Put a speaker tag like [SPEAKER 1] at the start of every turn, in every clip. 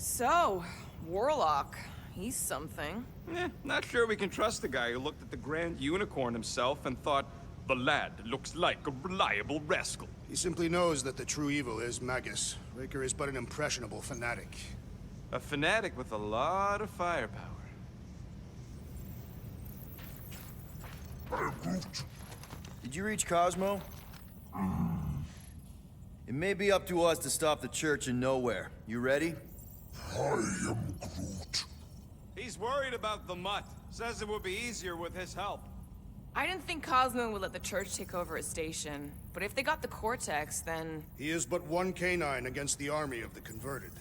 [SPEAKER 1] So, Warlock. He's something.
[SPEAKER 2] Not sure we can trust the guy who looked at the Grand Unicorn himself and thought, the lad looks like a reliable rascal.
[SPEAKER 3] He simply knows that the true evil is Magus. Raker is but an impressionable fanatic.
[SPEAKER 2] A fanatic with a lot of firepower.
[SPEAKER 4] Did you reach Cosmo? It may be up to us to stop the Church in Nowhere. You ready?
[SPEAKER 5] I am Groot.
[SPEAKER 2] He's worried about the mutt. Says it would be easier with his help.
[SPEAKER 1] I didn't think Cosmo would let the Church take over his station, but if they got the Cortex, then...
[SPEAKER 3] He is but one canine against the army of the converted.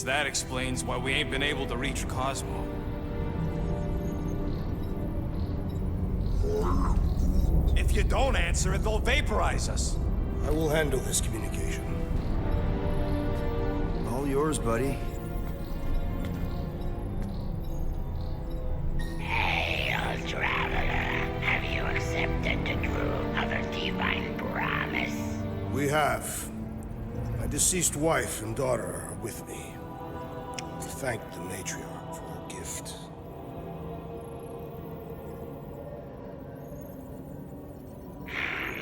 [SPEAKER 2] That explains why we ain't been able to reach Cosmo. If you don't answer it, they'll vaporize us.
[SPEAKER 3] I will handle this communication.
[SPEAKER 4] All yours, buddy.
[SPEAKER 6] Hail, traveler. Have you accepted the truth of a divine promise?
[SPEAKER 3] We have. My deceased wife and daughter are with me. Thank the matriarch for her gift.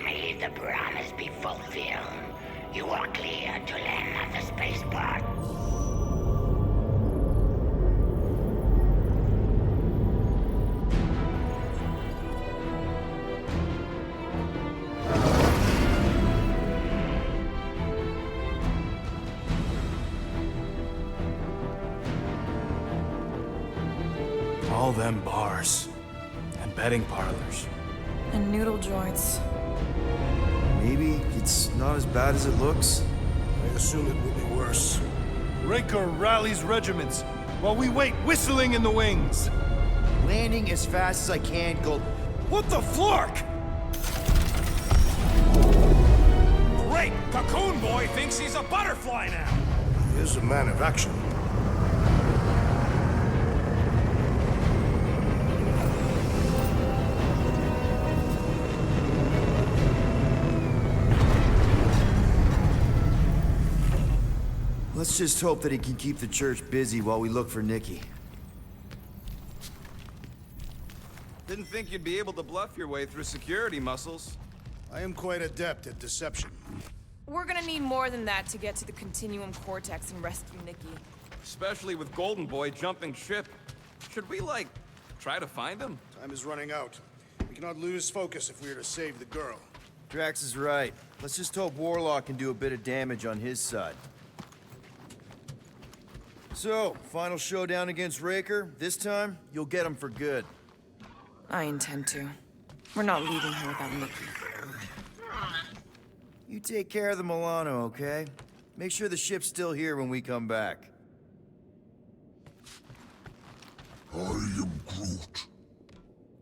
[SPEAKER 6] May the promise be fulfilled. You are clear to land at the spaceport.
[SPEAKER 2] All them bars. And betting parlors.
[SPEAKER 1] And noodle joints.
[SPEAKER 4] Maybe it's not as bad as it looks.
[SPEAKER 3] I assume it will be worse.
[SPEAKER 7] Raker rallies regiments, while we wait whistling in the wings.
[SPEAKER 4] Landing as fast as I can, Gold.
[SPEAKER 7] What the flark?
[SPEAKER 2] Great! Cocoon Boy thinks he's a butterfly now!
[SPEAKER 3] He is a man of action.
[SPEAKER 4] Let's just hope that he can keep the Church busy while we look for Nikki.
[SPEAKER 2] Didn't think you'd be able to bluff your way through security muscles.
[SPEAKER 3] I am quite adept at deception.
[SPEAKER 1] We're gonna need more than that to get to the Continuum Cortex and rescue Nikki.
[SPEAKER 2] Especially with Golden Boy jumping ship. Should we, like, try to find him?
[SPEAKER 3] Time is running out. We cannot lose focus if we are to save the girl.
[SPEAKER 4] Drax is right. Let's just hope Warlock can do a bit of damage on his side. So, final showdown against Raker. This time, you'll get him for good.
[SPEAKER 1] I intend to. We're not leaving her without Nikki.
[SPEAKER 4] You take care of the Milano, okay? Make sure the ship's still here when we come back.
[SPEAKER 5] I am Groot.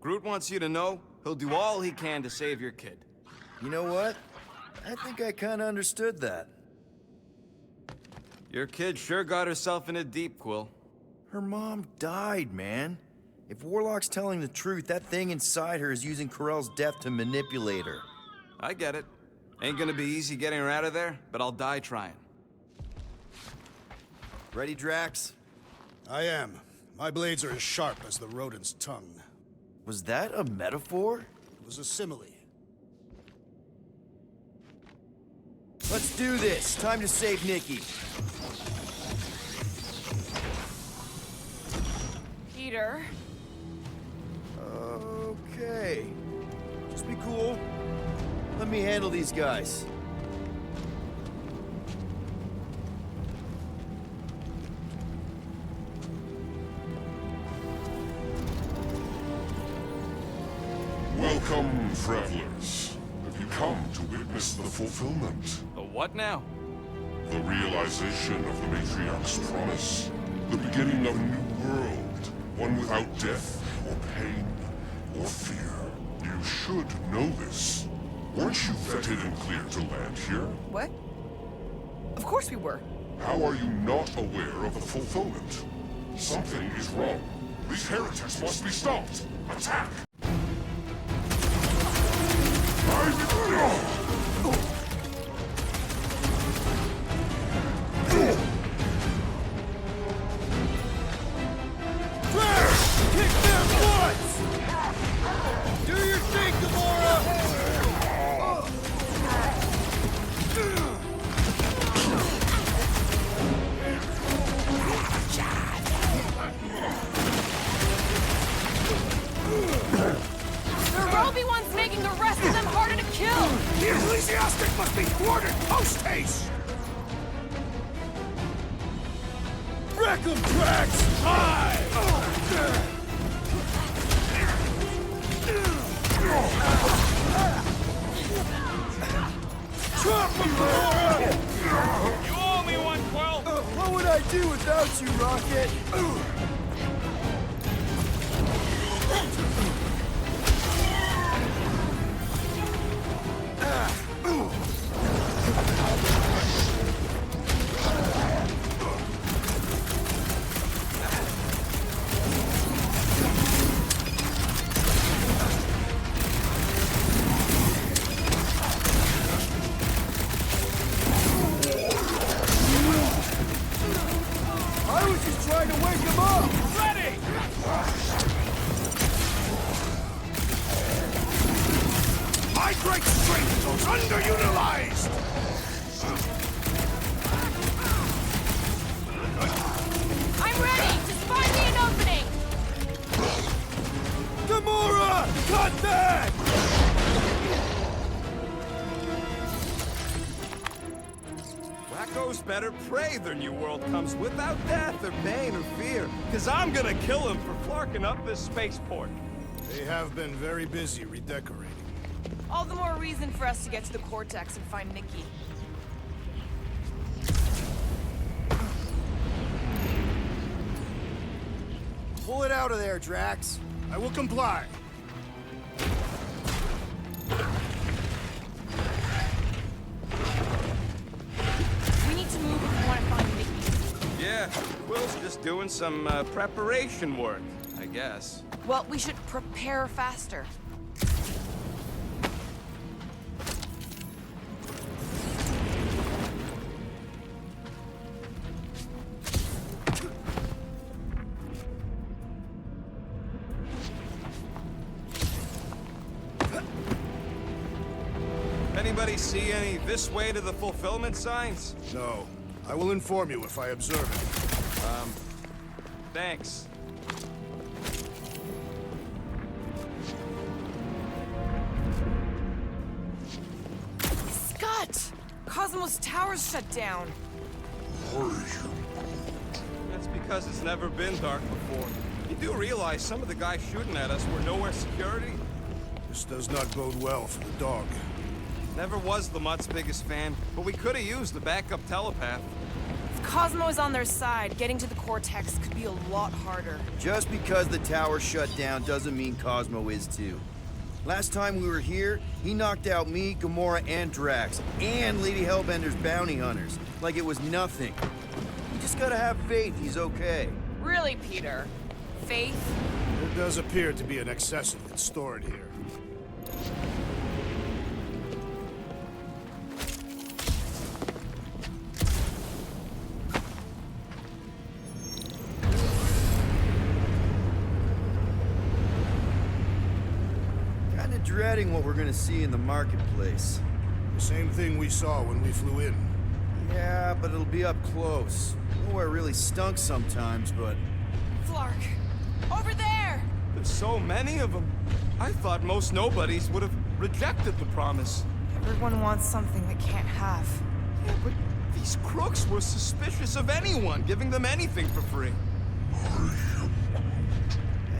[SPEAKER 2] Groot wants you to know he'll do all he can to save your kid.
[SPEAKER 4] You know what? I think I kinda understood that.
[SPEAKER 2] Your kid sure got herself in a deep, Quill.
[SPEAKER 4] Her mom died, man. If Warlock's telling the truth, that thing inside her is using Corell's death to manipulate her.
[SPEAKER 2] I get it. Ain't gonna be easy getting her out of there, but I'll die trying.
[SPEAKER 4] Ready, Drax?
[SPEAKER 3] I am. My blades are as sharp as the rodent's tongue.
[SPEAKER 4] Was that a metaphor?
[SPEAKER 3] It was a simile.
[SPEAKER 4] Let's do this. Time to save Nikki.
[SPEAKER 1] Peter.
[SPEAKER 4] Okay. Just be cool. Let me handle these guys.
[SPEAKER 5] Welcome, travelers. Have you come to witness the fulfillment?
[SPEAKER 2] The what now?
[SPEAKER 5] The realization of the Matriarch's promise. The beginning of a new world. One without death, or pain, or fear. You should know this. Weren't you vetted and cleared to land here?
[SPEAKER 1] What? Of course we were.
[SPEAKER 5] How are you not aware of the fulfillment? Something is wrong. These heretics must be stopped. Attack!
[SPEAKER 7] Kick their butts! Do your thing, Gamora!
[SPEAKER 1] The Roby one's making the rest of them harder to kill!
[SPEAKER 3] The ecclesiastic must be thwarted post-haste!
[SPEAKER 7] Wreck 'em, Drax! High! Drop 'em, Gamora!
[SPEAKER 2] You owe me one, Quill!
[SPEAKER 4] What would I do without you, Rocket?
[SPEAKER 7] I was just trying to wake him up!
[SPEAKER 2] Ready!
[SPEAKER 3] My great strength goes underutilized!
[SPEAKER 1] I'm ready! Just find me an opening!
[SPEAKER 7] Gamora! Cut that!
[SPEAKER 2] Wacko's better pray their new world comes without death or pain or fear. Cause I'm gonna kill him for flarking up this spaceport.
[SPEAKER 3] They have been very busy redecorating.
[SPEAKER 1] All the more reason for us to get to the Cortex and find Nikki.
[SPEAKER 4] Pull it out of there, Drax.
[SPEAKER 3] I will comply.
[SPEAKER 1] We need to move if we want to find Nikki.
[SPEAKER 2] Yeah, Will's just doing some preparation work, I guess.
[SPEAKER 1] Well, we should prepare faster.
[SPEAKER 2] Anybody see any this way to the fulfillment signs?
[SPEAKER 3] No. I will inform you if I observe it.
[SPEAKER 2] Thanks.
[SPEAKER 1] Scott! Cosmos Tower's shut down.
[SPEAKER 2] That's because it's never been dark before. You do realize some of the guys shooting at us were nowhere security?
[SPEAKER 3] This does not bode well for the dog.
[SPEAKER 2] Never was Lamott's biggest fan, but we could have used the backup telepath.
[SPEAKER 1] If Cosmo is on their side, getting to the Cortex could be a lot harder.
[SPEAKER 4] Just because the tower shut down doesn't mean Cosmo is too. Last time we were here, he knocked out me, Gamora, and Drax, and Lady Hellbender's bounty hunters, like it was nothing. You just gotta have faith he's okay.
[SPEAKER 1] Really, Peter? Faith?
[SPEAKER 3] There does appear to be an excess of it stored here.
[SPEAKER 4] Kinda dreading what we're gonna see in the marketplace.
[SPEAKER 3] The same thing we saw when we flew in.
[SPEAKER 4] Yeah, but it'll be up close. Nowhere really stunk sometimes, but...
[SPEAKER 1] Flark! Over there!
[SPEAKER 2] There's so many of them. I thought most nobodies would have rejected the promise.
[SPEAKER 1] Everyone wants something they can't have.
[SPEAKER 2] Yeah, but these crooks were suspicious of anyone giving them anything for free.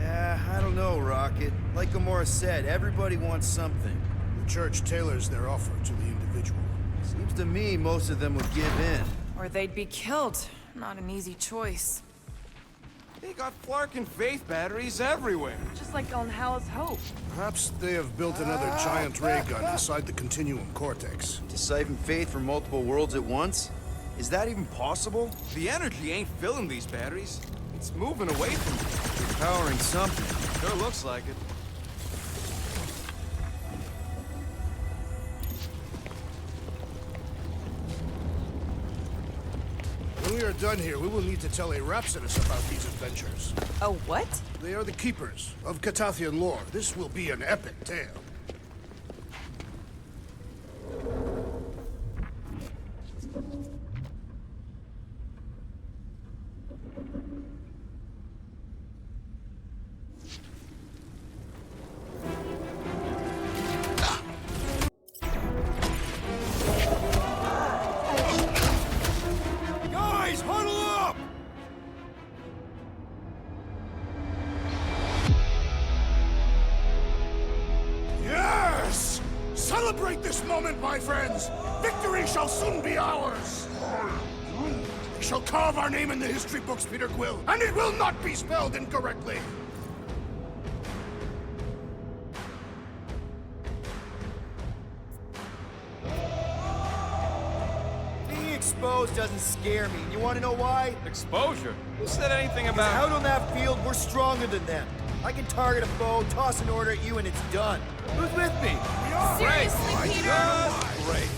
[SPEAKER 4] Yeah, I don't know, Rocket. Like Gamora said, everybody wants something.
[SPEAKER 3] The church tailors their offer to the individual.
[SPEAKER 4] Seems to me most of them would give in.
[SPEAKER 1] Or they'd be killed. Not an easy choice.
[SPEAKER 2] They got Flark and Faith batteries everywhere.
[SPEAKER 1] Just like on Hal's Hope.
[SPEAKER 3] Perhaps they have built another giant ray gun inside the Continuum Cortex.
[SPEAKER 4] To siphon faith from multiple worlds at once? Is that even possible?
[SPEAKER 2] The energy ain't filling these batteries. It's moving away from them.
[SPEAKER 4] They're powering something.
[SPEAKER 2] Sure looks like it.
[SPEAKER 3] When we are done here, we will need to tell a Rhapsodus about these adventures.
[SPEAKER 1] Oh, what?
[SPEAKER 3] They are the keepers of Catathian lore. This will be an epic tale.
[SPEAKER 2] Guys, huddle up!
[SPEAKER 3] Yes! Celebrate this moment, my friends! Victory shall soon be ours! We shall carve our name in the history books, Peter Quill, and it will not be spelled incorrectly!
[SPEAKER 4] Being exposed doesn't scare me. You want to know why?
[SPEAKER 2] Exposure? Who said anything about...
[SPEAKER 4] Out on that field, we're stronger than them. I can target a foe, toss an order at you, and it's done. Who's with me?
[SPEAKER 1] Seriously, Peter?
[SPEAKER 2] Just great.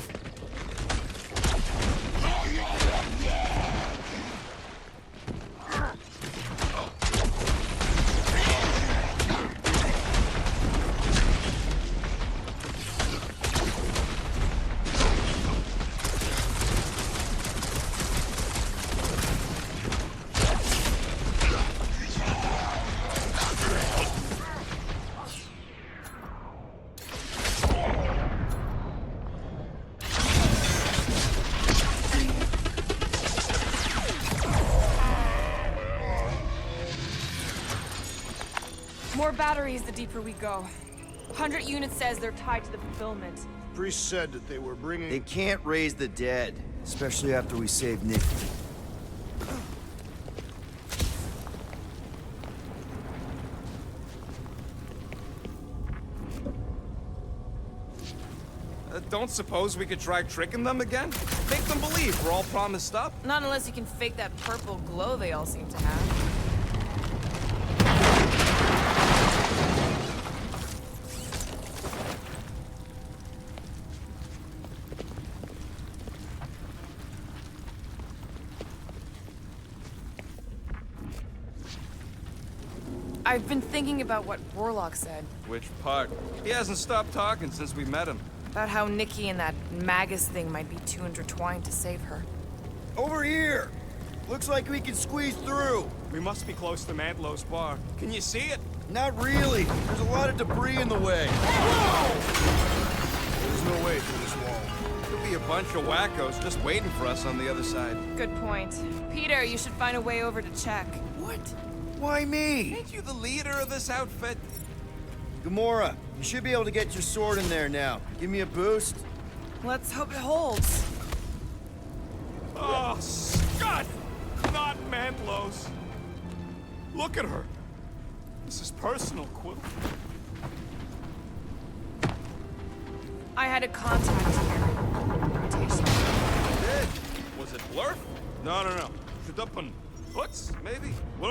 [SPEAKER 1] More batteries the deeper we go. 100 units says they're tied to the fulfillment.
[SPEAKER 3] Priest said that they were bringing...
[SPEAKER 4] They can't raise the dead, especially after we save Nick.
[SPEAKER 2] Don't suppose we could try tricking them again? Make them believe we're all promised up?
[SPEAKER 1] Not unless you can fake that purple glow they all seem to have. I've been thinking about what Warlock said.
[SPEAKER 2] Which part? He hasn't stopped talking since we met him.
[SPEAKER 1] About how Nikki and that Magus thing might be too intertwined to save her.
[SPEAKER 4] Over here! Looks like we can squeeze through.
[SPEAKER 2] We must be close to Mantlo's bar. Can you see it?
[SPEAKER 4] Not really. There's a lot of debris in the way.
[SPEAKER 3] There's no way through this wall.
[SPEAKER 2] Could be a bunch of wackos just waiting for us on the other side.
[SPEAKER 1] Good point. Peter, you should find a way over to check.
[SPEAKER 2] What?
[SPEAKER 4] Why me?
[SPEAKER 2] Ain't you the leader of this outfit?
[SPEAKER 4] Gamora, you should be able to get your sword in there now. Give me a boost.
[SPEAKER 1] Let's hope it holds.
[SPEAKER 2] Oh, Scott! Not Mantlo's. Look at her. This is personal, Quill.
[SPEAKER 1] I had a contact here. Rotation.
[SPEAKER 2] Did? Was it Blurf? No. Shudupun. Hoots, maybe? Wait.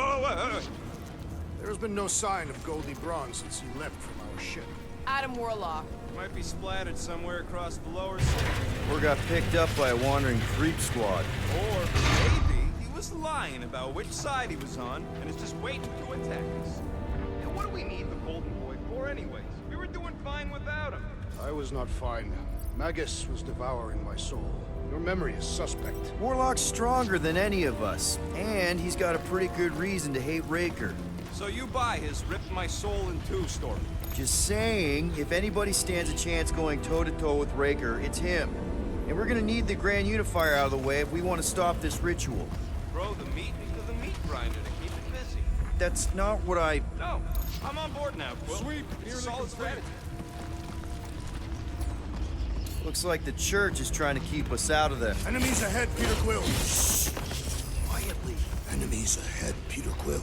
[SPEAKER 3] There has been no sign of Goldie Braun since he left from our ship.
[SPEAKER 1] Adam Warlock.
[SPEAKER 2] Might be splattered somewhere across the lower sea.
[SPEAKER 4] Or got picked up by a wandering creep squad.
[SPEAKER 2] Or maybe he was lying about which side he was on and is just waiting to attack us. And what do we need the Golden Boy for anyways? We were doing fine without him.
[SPEAKER 3] I was not fine. Magus was devouring my soul. Your memory is suspect.
[SPEAKER 4] Warlock's stronger than any of us, and he's got a pretty good reason to hate Raker.
[SPEAKER 2] So you buy his ripped my soul in two story.
[SPEAKER 4] Just saying, if anybody stands a chance going toe-to-toe with Raker, it's him. And we're gonna need the Grand Unifier out of the way if we want to stop this ritual.
[SPEAKER 2] Throw the meat into the meat grinder to keep it busy.
[SPEAKER 4] That's not what I...
[SPEAKER 2] No, I'm on board now, Quill.
[SPEAKER 7] Sweet,
[SPEAKER 2] It's a solid strategy.
[SPEAKER 4] Looks like the church is trying to keep us out of there.
[SPEAKER 3] Enemies ahead, Peter Quill. Shh. Quietly. Enemies ahead, Peter Quill.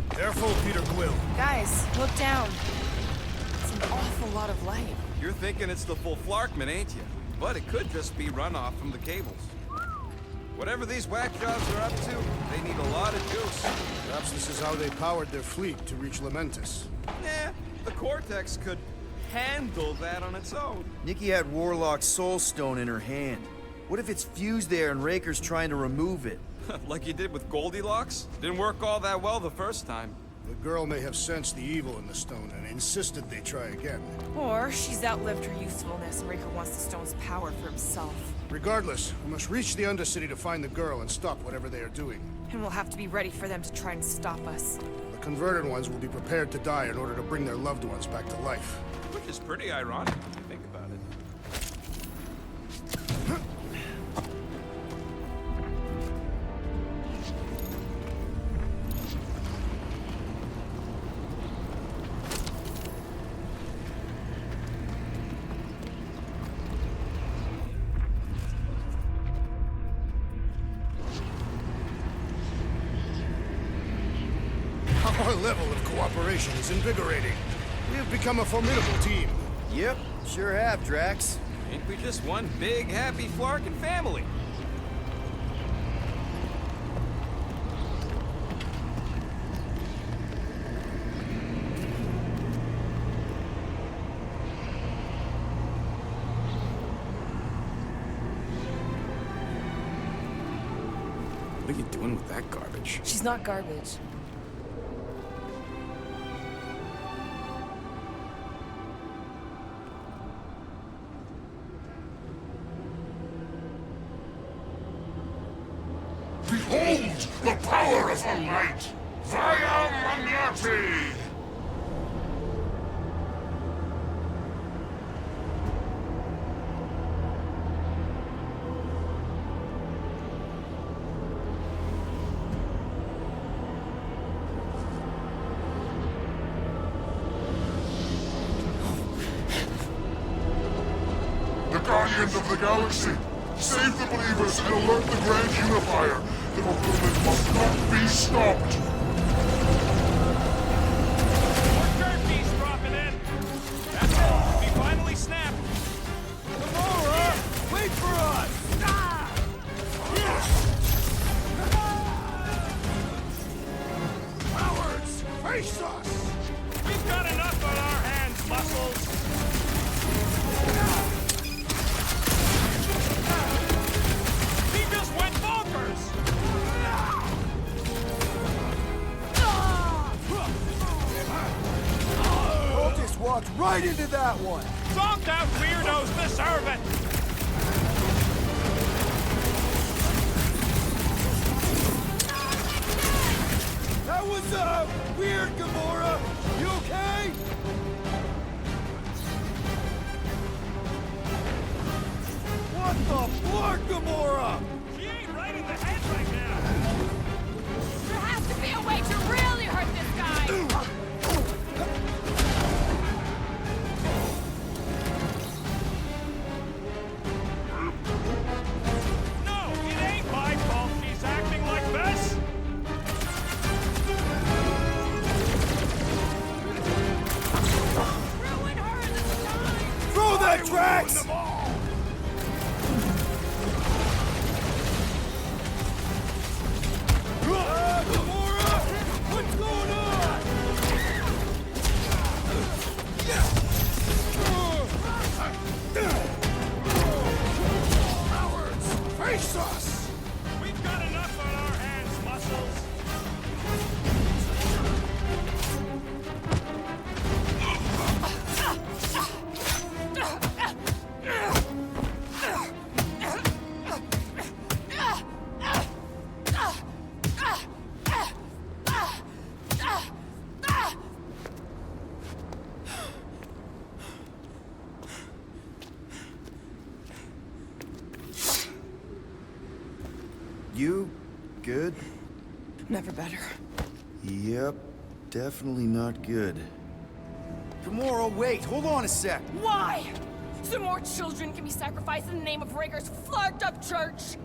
[SPEAKER 7] Careful, Peter Quill.
[SPEAKER 1] Guys, look down. It's an awful lot of light.
[SPEAKER 2] You're thinking it's the full Flarkman, ain't you? But it could just be runoff from the cables. Whatever these whack jobs are up to, they need a lot of juice.
[SPEAKER 3] Perhaps this is how they powered their fleet to reach Lamentus.
[SPEAKER 2] Yeah, the Cortex could handle that on its own.
[SPEAKER 4] Nikki had Warlock's Soul Stone in her hand. What if it's fused there and Raker's trying to remove it?
[SPEAKER 2] Like you did with Goldilocks? Didn't work all that well the first time.
[SPEAKER 3] The girl may have sensed the evil in the stone and insisted they try again.
[SPEAKER 1] Or she's outlived her usefulness and Raker wants the stone's power for himself.
[SPEAKER 3] Regardless, we must reach the Undercity to find the girl and stop whatever they are doing.
[SPEAKER 1] And we'll have to be ready for them to try and stop us.
[SPEAKER 3] The converted ones will be prepared to die in order to bring their loved ones back to life.
[SPEAKER 2] Which is pretty ironic when you think about it.
[SPEAKER 3] Our level of cooperation is invigorating. We have become a formidable team.
[SPEAKER 4] Yep, sure have, Drax.
[SPEAKER 2] Ain't we just one big, happy Flarkin family? What are you doing with that garbage?
[SPEAKER 1] She's not garbage.
[SPEAKER 5] Behold the power of the light! Via Magnati! The Guardians of the Galaxy! Save the believers and alert the Grand Unifier! The movement must not be stopped!
[SPEAKER 2] More turkeys dropping in! That's it! We finally snapped!
[SPEAKER 7] Gamora! Wait for us!
[SPEAKER 3] Cowards! Face us!
[SPEAKER 2] We've got enough on our hands, muscles! He just went bonkers!
[SPEAKER 7] Cultist walked right into that one!
[SPEAKER 2] Zonked out weirdos deserve it!
[SPEAKER 7] That was, weird, Gamora! You okay? What the flark, Gamora?
[SPEAKER 2] She ain't right in the head right now!
[SPEAKER 1] There has to be a way to really hurt this guy!
[SPEAKER 2] No, it ain't my fault she's acting like this!
[SPEAKER 1] Ruin her this time!
[SPEAKER 7] Throw that, Drax! Gamora! What's going on?
[SPEAKER 3] Cowards! Face us!
[SPEAKER 2] We've got enough on our hands, muscles!
[SPEAKER 4] You good?
[SPEAKER 1] Never better.
[SPEAKER 4] Yep, definitely not good. Gamora, wait, hold on a sec.
[SPEAKER 1] Why? So more children can be sacrificed in the name of Raker's flagged-up church?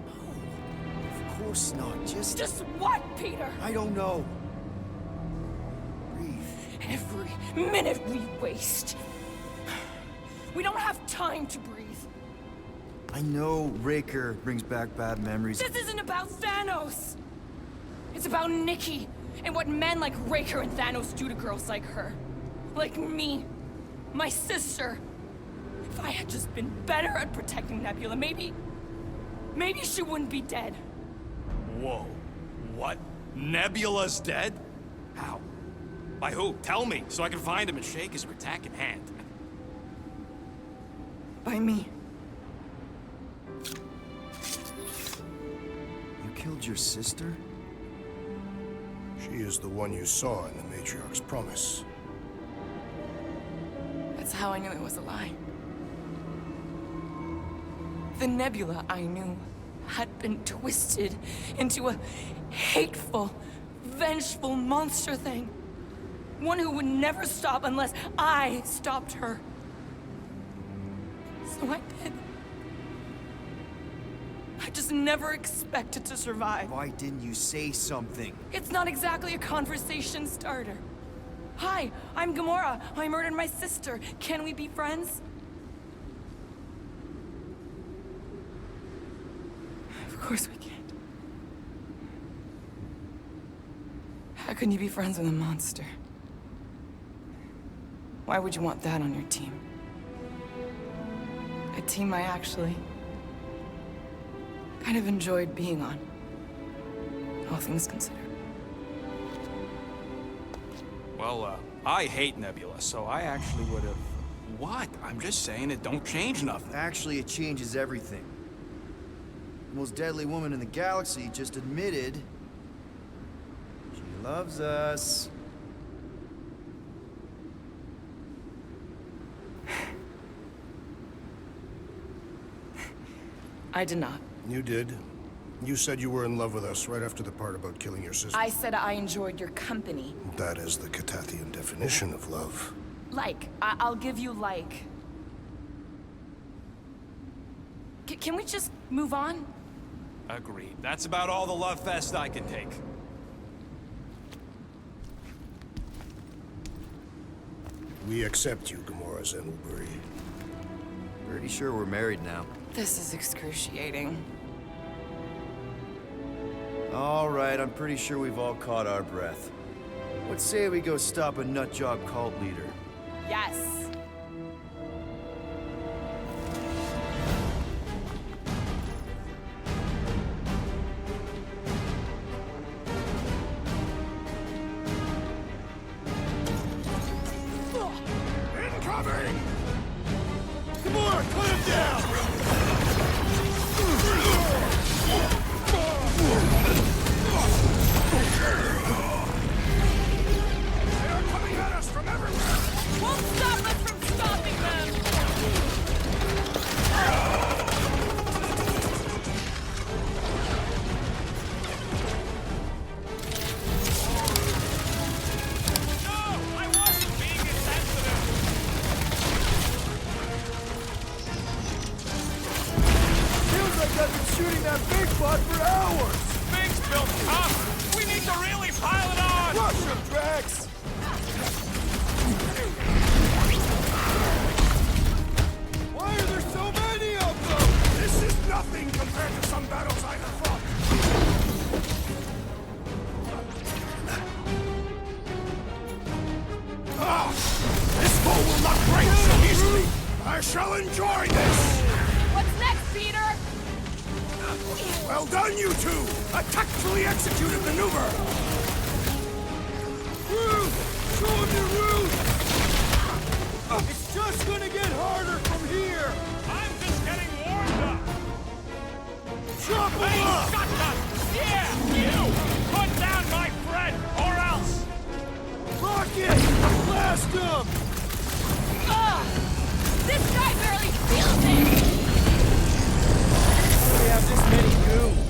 [SPEAKER 4] Of course not,
[SPEAKER 1] Just what, Peter?
[SPEAKER 4] I don't know. Breathe.
[SPEAKER 1] Every minute we waste. We don't have time to breathe.
[SPEAKER 4] I know Raker brings back bad memories.
[SPEAKER 1] This isn't about Thanos. It's about Nikki and what men like Raker and Thanos do to girls like her. Like me. My sister. If I had just been better at protecting Nebula, maybe she wouldn't be dead.
[SPEAKER 2] Whoa. What? Nebula's dead? How? By who? Tell me, so I can find him and shake his Ratak in hand.
[SPEAKER 1] By me.
[SPEAKER 4] You killed your sister?
[SPEAKER 3] She is the one you saw in the Matriarch's promise.
[SPEAKER 1] That's how I knew it was a lie. The Nebula I knew had been twisted into a hateful, vengeful monster thing. One who would never stop unless I stopped her. So I did. I just never expected to survive.
[SPEAKER 4] Why didn't you say something?
[SPEAKER 1] It's not exactly a conversation starter. Hi, I'm Gamora. I murdered my sister. Can we be friends? Of course we can't. How can you be friends with a monster? Why would you want that on your team? A team I actually kind of enjoyed being on, all things considered.
[SPEAKER 2] Well, I hate Nebula, so I actually would have... What? I'm just saying it don't change nothing.
[SPEAKER 4] Actually, it changes everything. The most deadly woman in the galaxy just admitted she loves us.
[SPEAKER 1] I did not.
[SPEAKER 3] You did. You said you were in love with us right after the part about killing your sister.
[SPEAKER 1] I said I enjoyed your company.
[SPEAKER 3] That is the Catathian definition of love.
[SPEAKER 1] Like. I'll give you like. Can we just move on?
[SPEAKER 2] Agreed. That's about all the love fest I can take.
[SPEAKER 3] We accept you, Gamora Zenoburi.
[SPEAKER 4] Pretty sure we're married now.
[SPEAKER 1] This is excruciating.
[SPEAKER 4] All right, I'm pretty sure we've all caught our breath. What say we go stop a nutjob cult leader?
[SPEAKER 1] Yes.
[SPEAKER 3] Incoming!
[SPEAKER 7] Gamora, cut him down!
[SPEAKER 3] They are coming at us from everywhere!
[SPEAKER 1] Won't stop us from stopping them!
[SPEAKER 2] I wasn't being insensitive!
[SPEAKER 7] Feels like I've been shooting that big bot for hours!
[SPEAKER 2] Big's built tough! We need to really pile it on!
[SPEAKER 7] Crush him, Drax! Why are there so many of them?
[SPEAKER 3] This is nothing compared to some battles I have fought! Ah! This foe will not break so easily! I shall enjoy this!
[SPEAKER 1] What's next, Peter?
[SPEAKER 3] Well done, you two! A tactfully executed maneuver!
[SPEAKER 7] Groot! Show him your route! It's just gonna get harder from here!
[SPEAKER 2] I'm just getting warmed up!
[SPEAKER 7] Chop him
[SPEAKER 2] Hey,
[SPEAKER 7] up!
[SPEAKER 2] shotgun! Yeah, you! Put down my friend, or else!
[SPEAKER 7] Rocket! Blast him!
[SPEAKER 1] Ugh! This guy barely feels it!
[SPEAKER 4] Why do they have this many goons?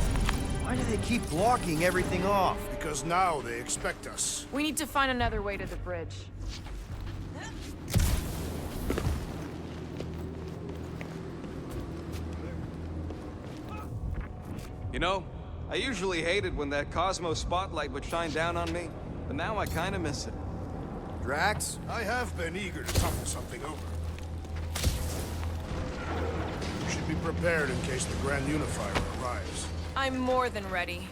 [SPEAKER 4] Why do they keep blocking everything off?
[SPEAKER 3] Because now they expect us.
[SPEAKER 1] We need to find another way to the bridge.
[SPEAKER 2] You know, I usually hated when that Cosmo spotlight would shine down on me, but now I kinda miss it.
[SPEAKER 4] Drax?
[SPEAKER 3] I have been eager to talk something over. You should be prepared in case the Grand Unifier arrives.
[SPEAKER 1] I'm more than ready.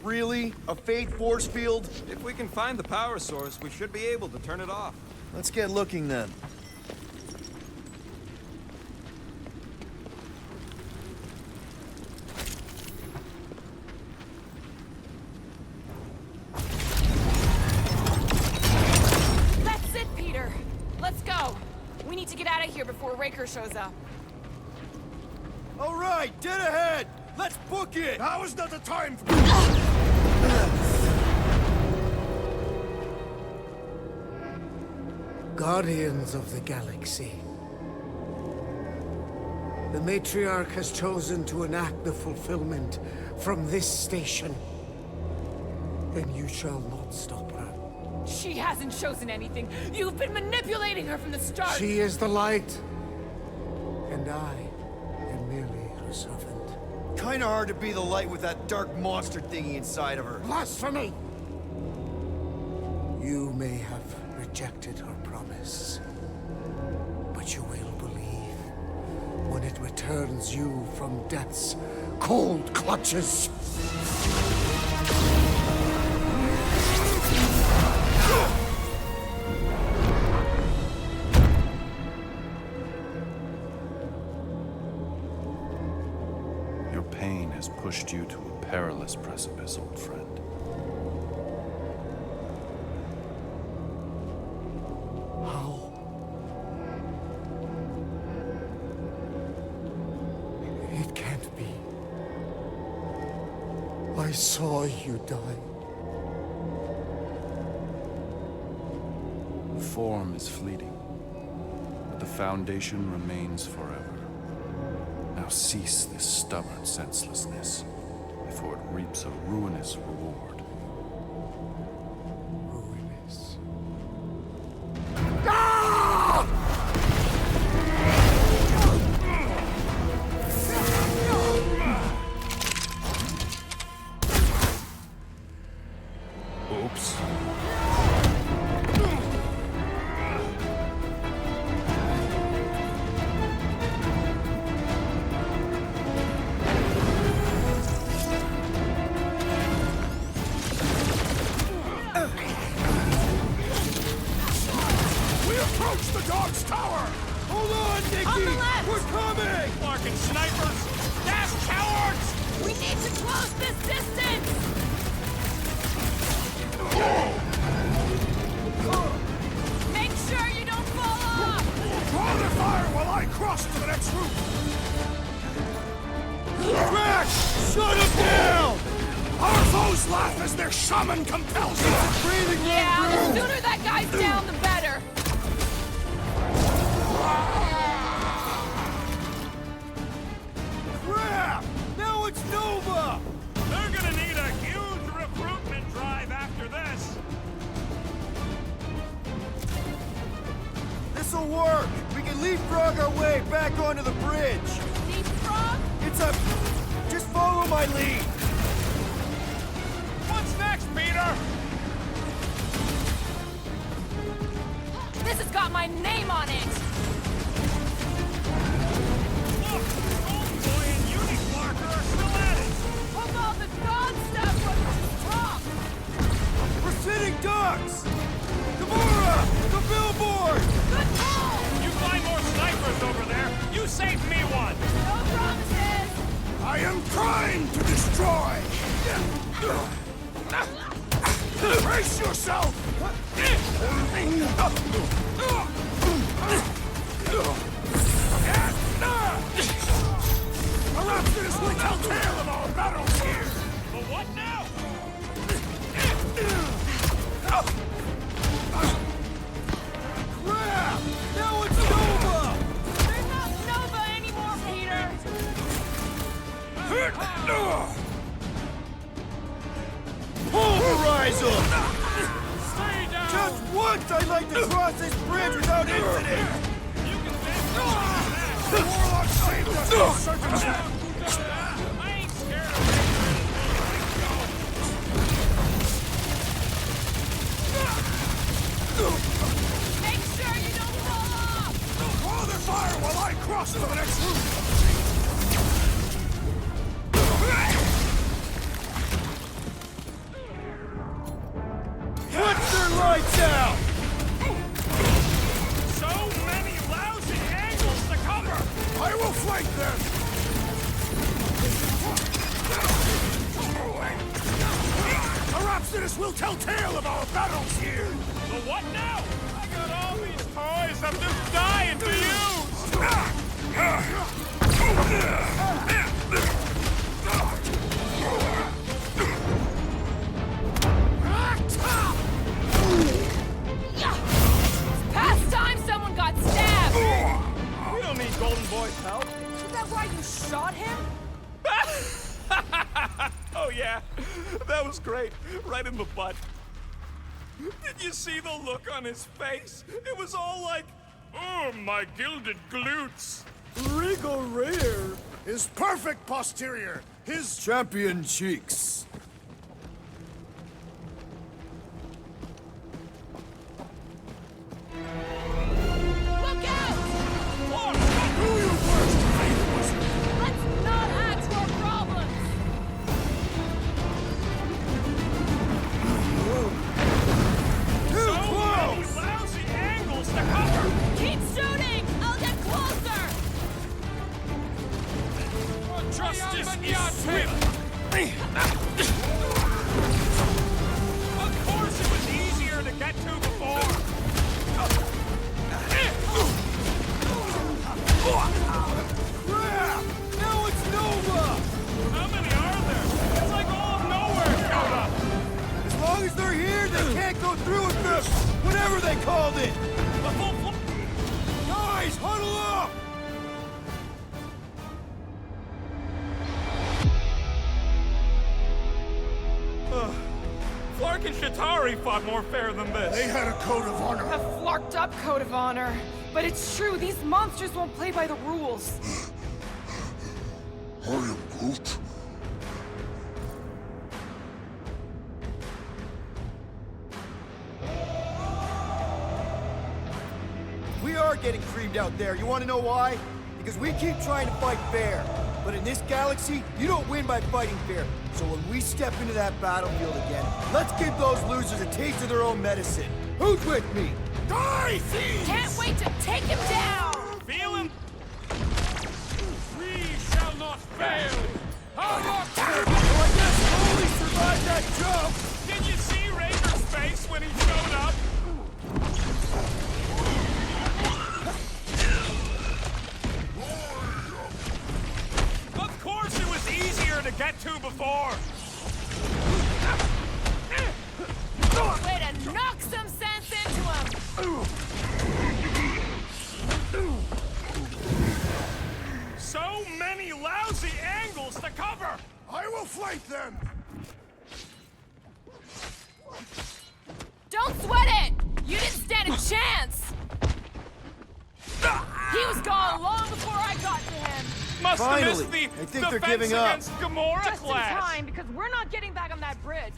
[SPEAKER 4] Really? A fate force field?
[SPEAKER 2] If we can find the power source, we should be able to turn it off.
[SPEAKER 4] Let's get looking then.
[SPEAKER 1] That's it, Peter. Let's go. We need to get out of here before Raker shows up.
[SPEAKER 7] All right, dead ahead! Let's book it!
[SPEAKER 3] Now is not the time for...
[SPEAKER 8] Guardians of the Galaxy. The Matriarch has chosen to enact the fulfillment from this station. And you shall not stop her.
[SPEAKER 1] She hasn't chosen anything. You've been manipulating her from the start.
[SPEAKER 8] She is the light. And I am merely her servant.
[SPEAKER 4] Kinda hard to be the light with that dark monster thingy inside of her.
[SPEAKER 8] Blasphemy! You may have rejected her promise, but you will believe when it returns you from death's cold clutches.
[SPEAKER 9] Your pain has pushed you to a perilous precipice, old friend.
[SPEAKER 8] How? It can't be. I saw you die.
[SPEAKER 9] The form is fleeting, but the foundation remains forever. Now cease this stubborn senselessness, before it reaps a ruinous reward.
[SPEAKER 8] Ruinous.
[SPEAKER 9] Oops.
[SPEAKER 3] We approach the Dog's Tower!
[SPEAKER 7] Hold on, Nikki!
[SPEAKER 1] On the left!
[SPEAKER 7] We're coming!
[SPEAKER 2] Fucking snipers! Dash cowards!
[SPEAKER 1] We need to close this distance! Make sure you don't fall off!
[SPEAKER 3] Draw their fire while I cross to the next room!
[SPEAKER 7] Drax! Shut him down!
[SPEAKER 3] Our foes laugh as their shaman compels them!
[SPEAKER 7] Breathing room
[SPEAKER 1] Yeah, the
[SPEAKER 7] room!
[SPEAKER 1] sooner that guy's down, the better.
[SPEAKER 7] Crap! Now it's Nova!
[SPEAKER 2] They're gonna need a huge recruitment drive after this!
[SPEAKER 7] This'll work! We can leapfrog our way back onto the bridge!
[SPEAKER 1] Leapfrog?
[SPEAKER 7] It's a... Just follow my lead!
[SPEAKER 2] What's next, Peter?
[SPEAKER 1] This has got my name on it!
[SPEAKER 2] Look! Oldboy and Uniparker are still at it!
[SPEAKER 1] Hope all the god stuff wasn't wrong!
[SPEAKER 7] We're sitting ducks! Gamora! The billboard!
[SPEAKER 1] Good call!
[SPEAKER 2] You find more snipers over there! You saved me one!
[SPEAKER 1] No promises!
[SPEAKER 3] I am trying to destroy! Brace yourself! Perhaps this will tell tale of our battles here!
[SPEAKER 2] But what now?
[SPEAKER 7] Crap! Now it's Nova!
[SPEAKER 1] They're not Nova anymore, Peter!
[SPEAKER 7] Pulverize them!
[SPEAKER 2] Stay down
[SPEAKER 4] I'd like to cross this bridge without incident!
[SPEAKER 3] The Warlock saved us from circumstance!
[SPEAKER 2] I ain't scared of
[SPEAKER 1] Make sure you don't fall off!
[SPEAKER 3] Draw their fire while I cross to the next route!
[SPEAKER 7] Put their lights out!
[SPEAKER 2] so many lousy angles to cover!
[SPEAKER 3] I will flank them! The Rhapsodus will tell tale of our battles here!
[SPEAKER 2] The what now? I got all these toys I'm just dying to
[SPEAKER 1] Past time someone got stabbed!
[SPEAKER 2] We don't need Golden Boy's help.
[SPEAKER 1] Is that why you shot him?
[SPEAKER 2] Oh yeah, that was great. Right in the butt. Did you see the look on his face? It was all like, oh, my gilded glutes.
[SPEAKER 3] Regal rear! His perfect posterior! His
[SPEAKER 4] Champion cheeks.
[SPEAKER 1] Look out!
[SPEAKER 3] do your worst, Faith Wizard!
[SPEAKER 1] Let's not add to our problems!
[SPEAKER 2] So many lousy angles to cover.
[SPEAKER 1] Keep shooting! I'll get closer!
[SPEAKER 2] Justice is swift. Of course it was easier to get to before.
[SPEAKER 7] Crap! Now it's Nova!
[SPEAKER 2] How many are there? It's like all of nowhere showed up.
[SPEAKER 7] As long as they're here, they can't go through with this! Whatever they called it!
[SPEAKER 2] The full fl-
[SPEAKER 7] Guys, huddle up!
[SPEAKER 2] Flark and Shatari fought more fair than this.
[SPEAKER 3] They had a code of honor.
[SPEAKER 1] A flarked up code of honor. But it's true, these monsters won't play by the rules.
[SPEAKER 5] I am Groot.
[SPEAKER 4] We are getting creamed out there. You want to know why? Because we keep trying to fight fair. But in this galaxy, you don't win by fighting fair. So when we step into that battlefield again, let's give those losers a taste of their own medicine. Who's with me?
[SPEAKER 3] Die, thieves!
[SPEAKER 1] Can't wait to take him down!
[SPEAKER 2] Feel him? We shall not fail. How long?
[SPEAKER 7] Well, I guess Holy survived that jump!
[SPEAKER 2] Did you see Rager's face when he showed up? Of course it was easier to get to before.
[SPEAKER 1] Way to knock some sense into him!
[SPEAKER 2] So many lousy angles to cover.
[SPEAKER 3] I will flank them!
[SPEAKER 1] Don't sweat it! You didn't stand a chance! He was gone long before I got to him!
[SPEAKER 2] Must have
[SPEAKER 4] Finally,
[SPEAKER 2] missed the
[SPEAKER 4] I think they're
[SPEAKER 2] defense
[SPEAKER 4] giving up.
[SPEAKER 2] against Gamora
[SPEAKER 1] Just in
[SPEAKER 2] class.
[SPEAKER 1] time, because we're not getting back on that bridge.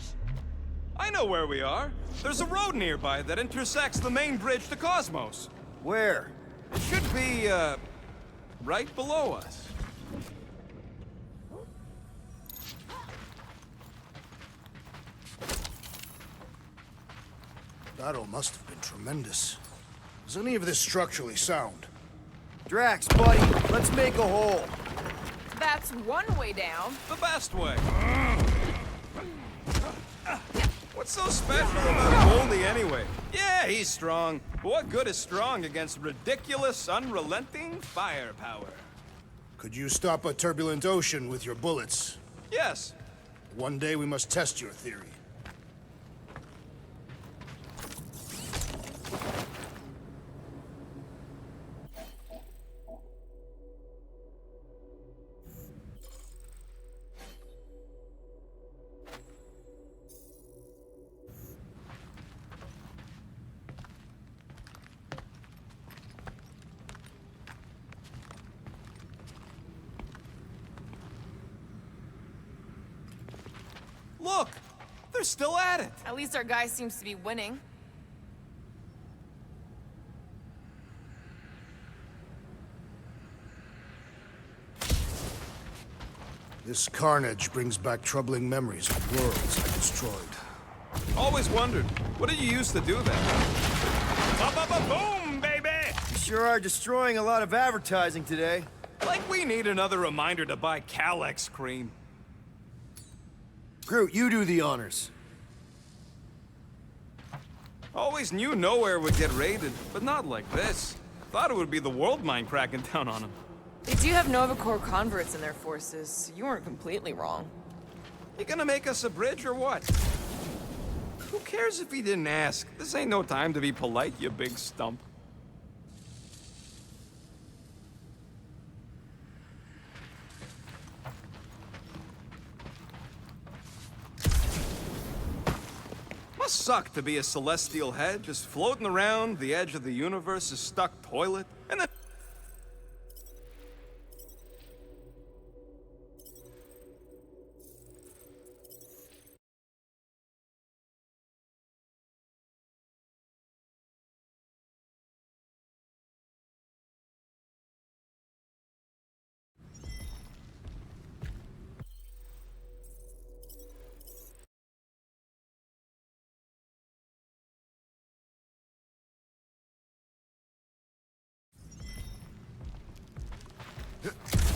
[SPEAKER 2] I know where we are. There's a road nearby that intersects the main bridge to Cosmos.
[SPEAKER 4] Where?
[SPEAKER 2] It should be, right below us.
[SPEAKER 3] Battle must have been tremendous. Is any of this structurally sound?
[SPEAKER 4] Drax, buddy, let's make a hole.
[SPEAKER 1] That's one way down.
[SPEAKER 2] The best way. What's so special about Goldie anyway? Yeah, he's strong. But what good is strong against ridiculous, unrelenting firepower?
[SPEAKER 3] Could you stop a turbulent ocean with your bullets?
[SPEAKER 2] Yes.
[SPEAKER 3] One day we must test your theory.
[SPEAKER 2] still at it.
[SPEAKER 1] At least our guy seems to be winning.
[SPEAKER 3] This carnage brings back troubling memories of worlds I destroyed.
[SPEAKER 2] Always wondered, what did you use to do that? Ba-ba-ba-boom, baby!
[SPEAKER 4] You sure are destroying a lot of advertising today.
[SPEAKER 2] Like we need another reminder to buy Calex cream.
[SPEAKER 4] Groot, you do the honors.
[SPEAKER 2] Always knew nowhere would get raided, but not like this. Thought it would be the world mind cracking down on them.
[SPEAKER 1] They do have Nova Corps converts in their forces. You weren't completely wrong.
[SPEAKER 2] You gonna make us a bridge or what? Who cares if he didn't ask? This ain't no time to be polite, you big stump. Must suck to be a celestial head, just floating around the edge of the universe's stuck toilet, and then...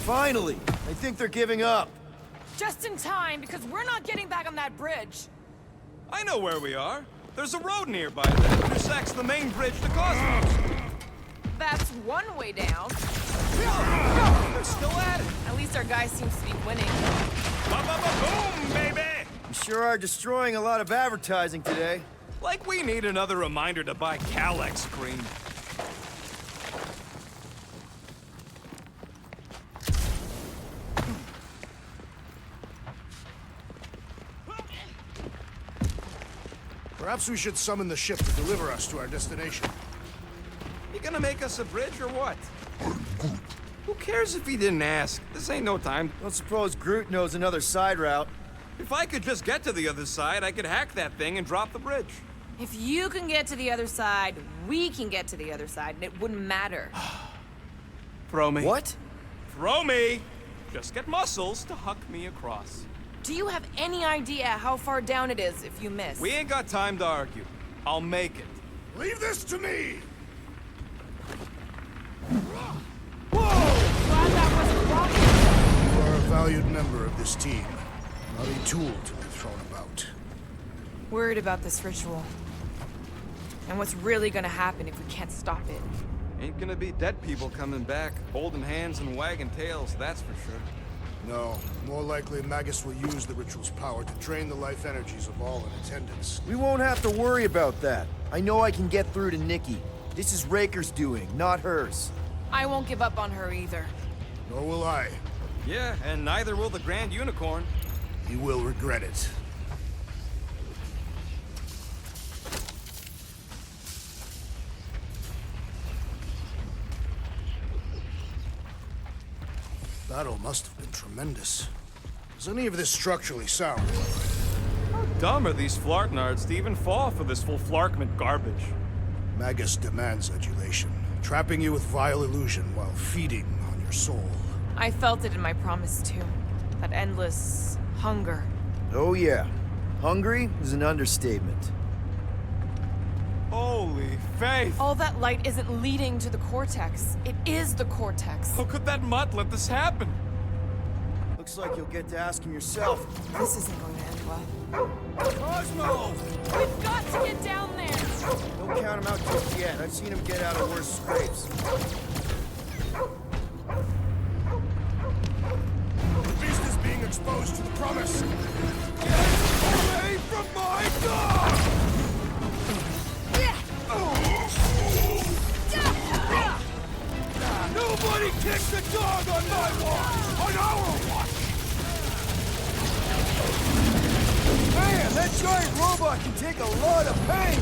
[SPEAKER 4] Finally! I think they're giving up.
[SPEAKER 1] Just in time, because we're not getting back on that bridge.
[SPEAKER 2] I know where we are. There's a road nearby that intersects the main bridge to Cosmos.
[SPEAKER 1] That's one way down.
[SPEAKER 2] They're still at it.
[SPEAKER 1] At least our guy seems to be winning.
[SPEAKER 2] Ba-ba-ba-boom, baby!
[SPEAKER 4] You sure are destroying a lot of advertising today.
[SPEAKER 2] Like we need another reminder to buy Calex cream.
[SPEAKER 3] Perhaps we should summon the ship to deliver us to our destination.
[SPEAKER 2] You gonna make us a bridge or what? Who cares if he didn't ask? This ain't no time.
[SPEAKER 4] Don't suppose Groot knows another side route.
[SPEAKER 2] If I could just get to the other side, I could hack that thing and drop the bridge.
[SPEAKER 1] If you can get to the other side, we can get to the other side, and it wouldn't matter.
[SPEAKER 2] Throw me.
[SPEAKER 4] What?
[SPEAKER 2] Throw me! Just get muscles to huck me across.
[SPEAKER 1] Do you have any idea how far down it is if you miss?
[SPEAKER 2] We ain't got time to argue. I'll make it.
[SPEAKER 3] Leave this to me!
[SPEAKER 1] Glad that wasn't rocket.
[SPEAKER 3] You are a valued member of this team, not a tool to be thrown about.
[SPEAKER 1] Worried about this ritual. And what's really gonna happen if we can't stop it.
[SPEAKER 2] Ain't gonna be dead people coming back, holding hands and wagging tails, that's for sure.
[SPEAKER 3] No, more likely Magus will use the ritual's power to drain the life energies of all in attendance.
[SPEAKER 4] We won't have to worry about that. I know I can get through to Nikki. This is Raker's doing, not hers.
[SPEAKER 1] I won't give up on her either.
[SPEAKER 3] Nor will I.
[SPEAKER 2] Yeah, and neither will the Grand Unicorn.
[SPEAKER 3] He will regret it. Battle must have been tremendous. Is any of this structurally sound?
[SPEAKER 2] How dumb are these Flartnards to even fall for this full Flarkment garbage?
[SPEAKER 3] Magus demands adulation, trapping you with vile illusion while feeding on your soul.
[SPEAKER 1] I felt it in my promise too. That endless hunger.
[SPEAKER 4] Oh yeah. Hungry is an understatement.
[SPEAKER 2] Holy faith!
[SPEAKER 1] All that light isn't leading to the Cortex. It is the Cortex.
[SPEAKER 2] How could that mutt let this happen?
[SPEAKER 4] Looks like you'll get to ask him yourself.
[SPEAKER 1] This isn't going to end well.
[SPEAKER 4] Cosmo!
[SPEAKER 1] We've got to get down there!
[SPEAKER 4] Don't count him out just yet. I've seen him get out of worse scrapes.
[SPEAKER 3] The beast is being exposed to the promise.
[SPEAKER 7] Away from my dog! Nobody kicks a dog on my watch! On our watch!
[SPEAKER 4] Man, that giant robot can take a lot of pain!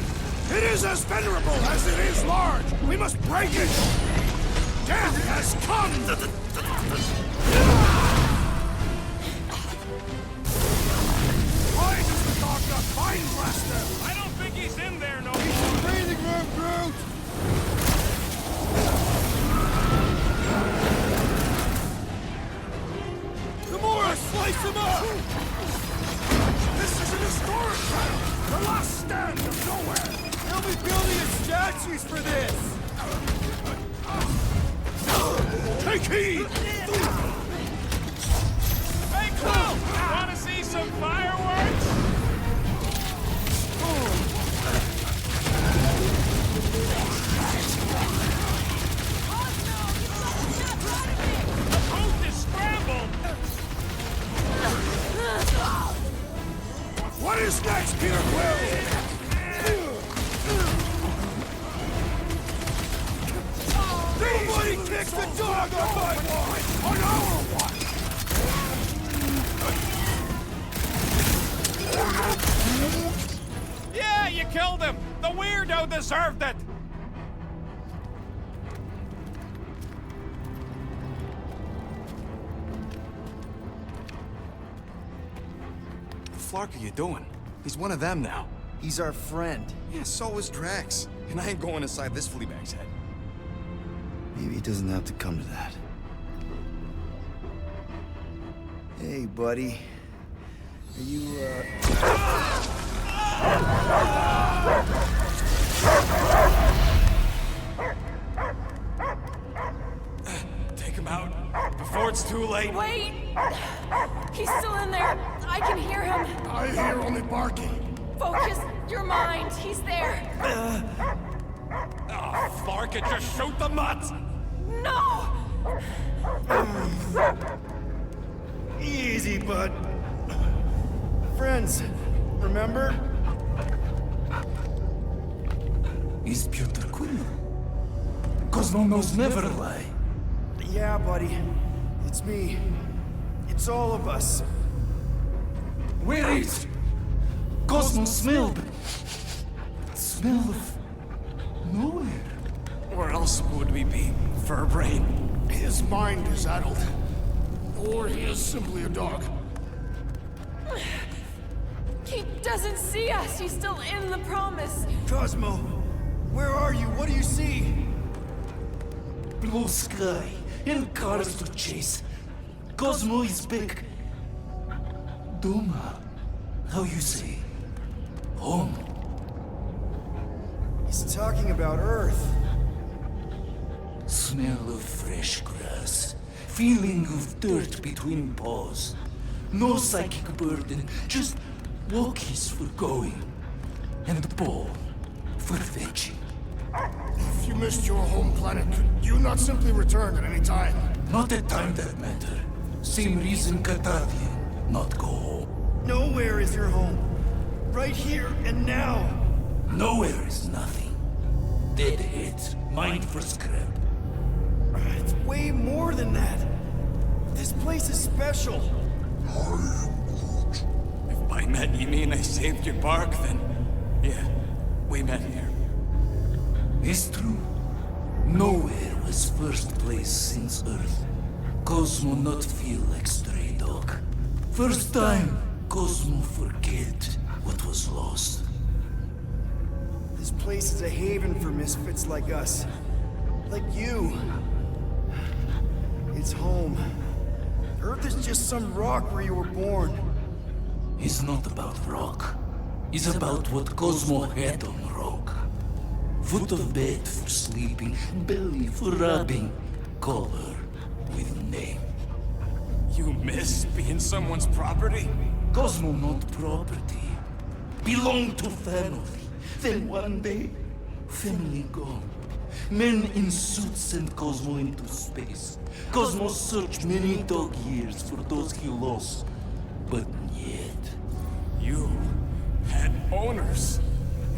[SPEAKER 3] It is as venerable as it is large. We must break it. Death has come. Why does the Dark Mind Blaster!
[SPEAKER 2] I don't think he's in there no more.
[SPEAKER 7] Breathing room, Groot! Gamora, slice him up!
[SPEAKER 3] This is an historic battle! The last stand of nowhere!
[SPEAKER 7] They'll be building us statues for this!
[SPEAKER 3] Take heed!
[SPEAKER 2] Hey, Quill! Want to see some fireworks? The booth is scrambled!
[SPEAKER 3] What is next, Peter Quill?
[SPEAKER 7] Nobody kicks the dog on my watch!
[SPEAKER 3] On our watch!
[SPEAKER 2] Yeah, you killed him! The weirdo deserved it!
[SPEAKER 10] What the flark are you doing? He's one of them now.
[SPEAKER 4] He's our friend.
[SPEAKER 10] Yeah, so was Drax. And I ain't going inside this fleabag's head.
[SPEAKER 4] Maybe it doesn't have to come to that. Hey, buddy. Are you,
[SPEAKER 10] Take him out before it's too late.
[SPEAKER 1] Wait! He's still in there. I can hear him.
[SPEAKER 3] I hear only barking.
[SPEAKER 1] Focus your mind. He's there.
[SPEAKER 2] Oh, Flark, it just shoot the mutts!
[SPEAKER 1] No!
[SPEAKER 4] Easy, bud. Friends, remember?
[SPEAKER 11] Is Peter Quill? Cosmo knows never lie.
[SPEAKER 4] Yeah, buddy. It's me. It's all of us.
[SPEAKER 11] Where is Cosmo smelled? Smell of nowhere.
[SPEAKER 10] Where else would we be, Furbrain?
[SPEAKER 3] His mind is addled. Or he is simply a dog.
[SPEAKER 1] He doesn't see us. He's still in the promise.
[SPEAKER 4] Cosmo, where are you? What do you see?
[SPEAKER 11] Blue sky and cars to chase. Cosmo is back. Doma, how you say? Home.
[SPEAKER 4] He's talking about Earth.
[SPEAKER 11] Smell of fresh grass. Feeling of dirt between paws. No psychic burden, just walkies for going. And the ball for fetching.
[SPEAKER 3] If you missed your home planet, could you not simply return at any time?
[SPEAKER 11] Not a time that matter. Same reason Catadian not go home.
[SPEAKER 4] Nowhere is your home. Right here and now.
[SPEAKER 11] Nowhere is nothing. Dead heads, mind for scrap.
[SPEAKER 4] It's way more than that. This place is special.
[SPEAKER 10] If by met you mean I saved your bark, then yeah, we met here.
[SPEAKER 11] It's true. Nowhere was first place since Earth. Cosmo not feel like stray dog. First time, Cosmo forget what was lost.
[SPEAKER 4] This place is a haven for misfits like us. Like you. It's home. Earth is just some rock where you were born.
[SPEAKER 11] It's not about rock. It's about what Cosmo had on rock. Foot of bed for sleeping, belly for rubbing, color with name.
[SPEAKER 10] You miss being someone's property?
[SPEAKER 11] Cosmo not property. Belong to family. Then one day, family gone. Men in suits sent Cosmo into space. Cosmo searched many dog years for those he lost. But yet...
[SPEAKER 10] You had owners.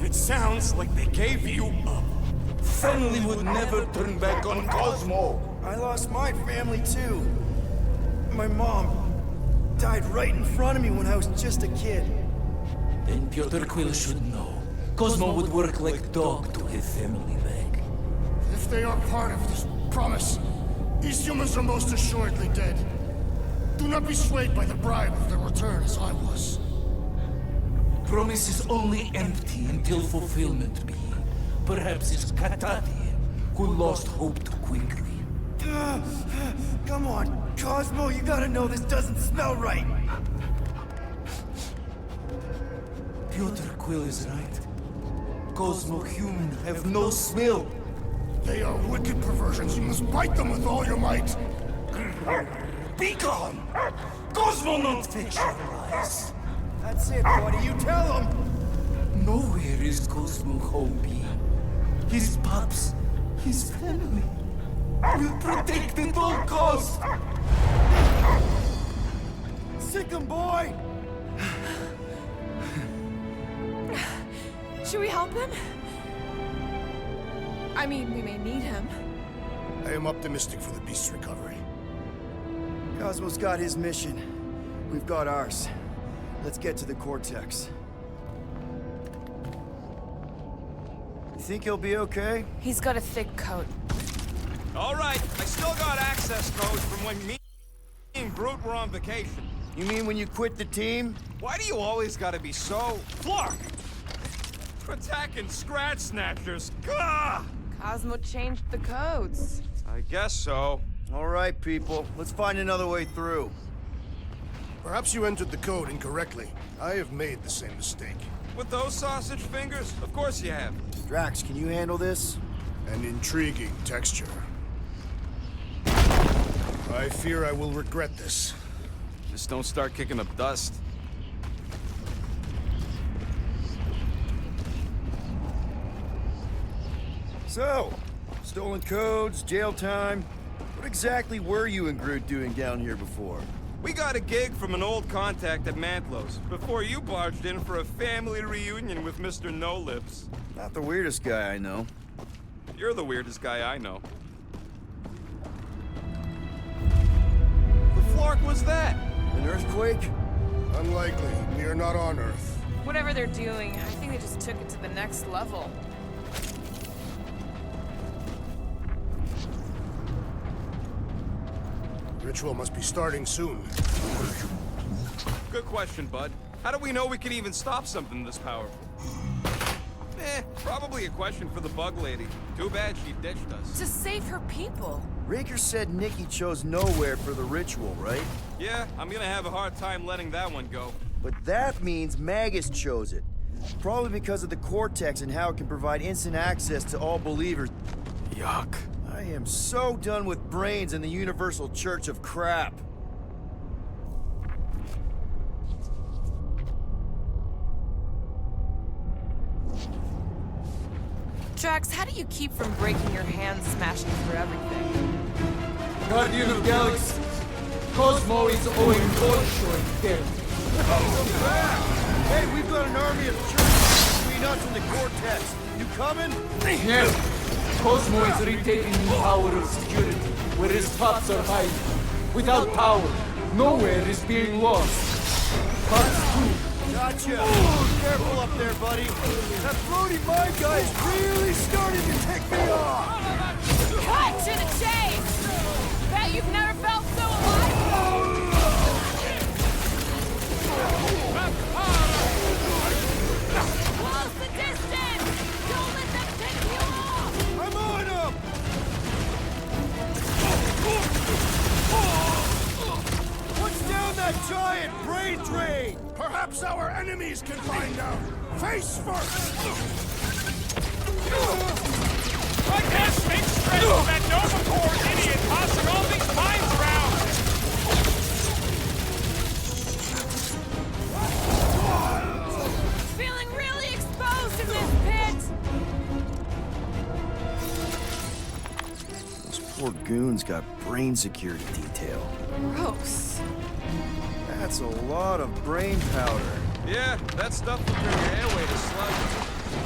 [SPEAKER 10] It sounds like they gave you up.
[SPEAKER 11] Family would never turn back on Cosmo.
[SPEAKER 4] I lost my family too. My mom died right in front of me when I was just a kid.
[SPEAKER 11] Then Peter Quill should know. Cosmo would work like dog to have family back.
[SPEAKER 3] If they are part of this promise, these humans are most assuredly dead. Do not be swayed by the bribe of their return as I was.
[SPEAKER 11] Promise is only empty until fulfillment be. Perhaps it's Katati who lost hope too quickly.
[SPEAKER 4] Come on, Cosmo, you gotta know this doesn't smell right.
[SPEAKER 11] Piotr Quill is right. Cosmo human have no smell.
[SPEAKER 3] They are wicked perversions. You must bite them with all your might.
[SPEAKER 11] Be gone! Cosmo not fetch your lies.
[SPEAKER 4] That's it, buddy, you tell him.
[SPEAKER 11] Nowhere is Cosmo home be. His pups, his family, will protect at all costs.
[SPEAKER 4] Sick 'em, boy!
[SPEAKER 1] Should we help him? I mean, we may need him.
[SPEAKER 3] I am optimistic for the beast's recovery.
[SPEAKER 4] Cosmo's got his mission. We've got ours. Let's get to the Cortex. You think he'll be okay?
[SPEAKER 1] He's got a thick coat.
[SPEAKER 2] All right, I still got access codes from when me and Groot were on vacation.
[SPEAKER 4] You mean when you quit the team?
[SPEAKER 2] Why do you always gotta be so... Flark! Attacking Scratch Snatchers. Gah!
[SPEAKER 1] Cosmo changed the codes.
[SPEAKER 2] I guess so.
[SPEAKER 4] All right, people. Let's find another way through.
[SPEAKER 3] Perhaps you entered the code incorrectly. I have made the same mistake.
[SPEAKER 2] With those sausage fingers? Of course you have.
[SPEAKER 4] Drax, can you handle this?
[SPEAKER 3] An intriguing texture. I fear I will regret this.
[SPEAKER 2] Just don't start kicking up dust.
[SPEAKER 4] So, stolen codes, jail time. What exactly were you and Groot doing down here before?
[SPEAKER 2] We got a gig from an old contact at Mantlos before you barged in for a family reunion with Mr. No Lips.
[SPEAKER 4] Not the weirdest guy I know.
[SPEAKER 2] You're the weirdest guy I know. The Flark was that?
[SPEAKER 4] An earthquake?
[SPEAKER 3] Unlikely. We are not on Earth.
[SPEAKER 1] Whatever they're doing, I think they just took it to the next level.
[SPEAKER 3] Ritual must be starting soon.
[SPEAKER 2] Good question, bud. How do we know we can even stop something this powerful? Probably a question for the bug lady. Too bad she ditched us.
[SPEAKER 1] To save her people.
[SPEAKER 4] Raker said Nikki chose nowhere for the ritual, right?
[SPEAKER 2] Yeah, I'm gonna have a hard time letting that one go.
[SPEAKER 4] But that means Magus chose it. Probably because of the Cortex and how it can provide instant access to all believers.
[SPEAKER 2] Yuck.
[SPEAKER 4] I am so done with brains and the Universal Church of crap.
[SPEAKER 1] Drax, how do you keep from breaking your hands smashing through everything?
[SPEAKER 11] Guardian of Galaxies, Cosmo is owing Bolshoi dead.
[SPEAKER 4] Hey, we've got an army of churches between us and the Cortex. You coming?
[SPEAKER 11] Yes. Cosmo is retaking the power of security, where his pups are hiding. Without power, nowhere is being lost. Pups too.
[SPEAKER 4] Gotcha. Careful up there, buddy. That Brody mind guy is really starting to tick me off.
[SPEAKER 1] Cut to the chase! Bet you've never felt so alive! Close the distance! Don't let them pick you off!
[SPEAKER 4] I'm on him! What's down that giant brain drain?
[SPEAKER 3] Perhaps our enemies can find out. Face first!
[SPEAKER 2] I can't think straight from that Nova Corps idiot tossing all these mines around!
[SPEAKER 1] Feeling really exposed in this pit!
[SPEAKER 4] Those poor goons got brain security detail.
[SPEAKER 1] Gross.
[SPEAKER 4] That's a lot of brain powder.
[SPEAKER 2] Yeah, that stuff will turn your airway to sludge.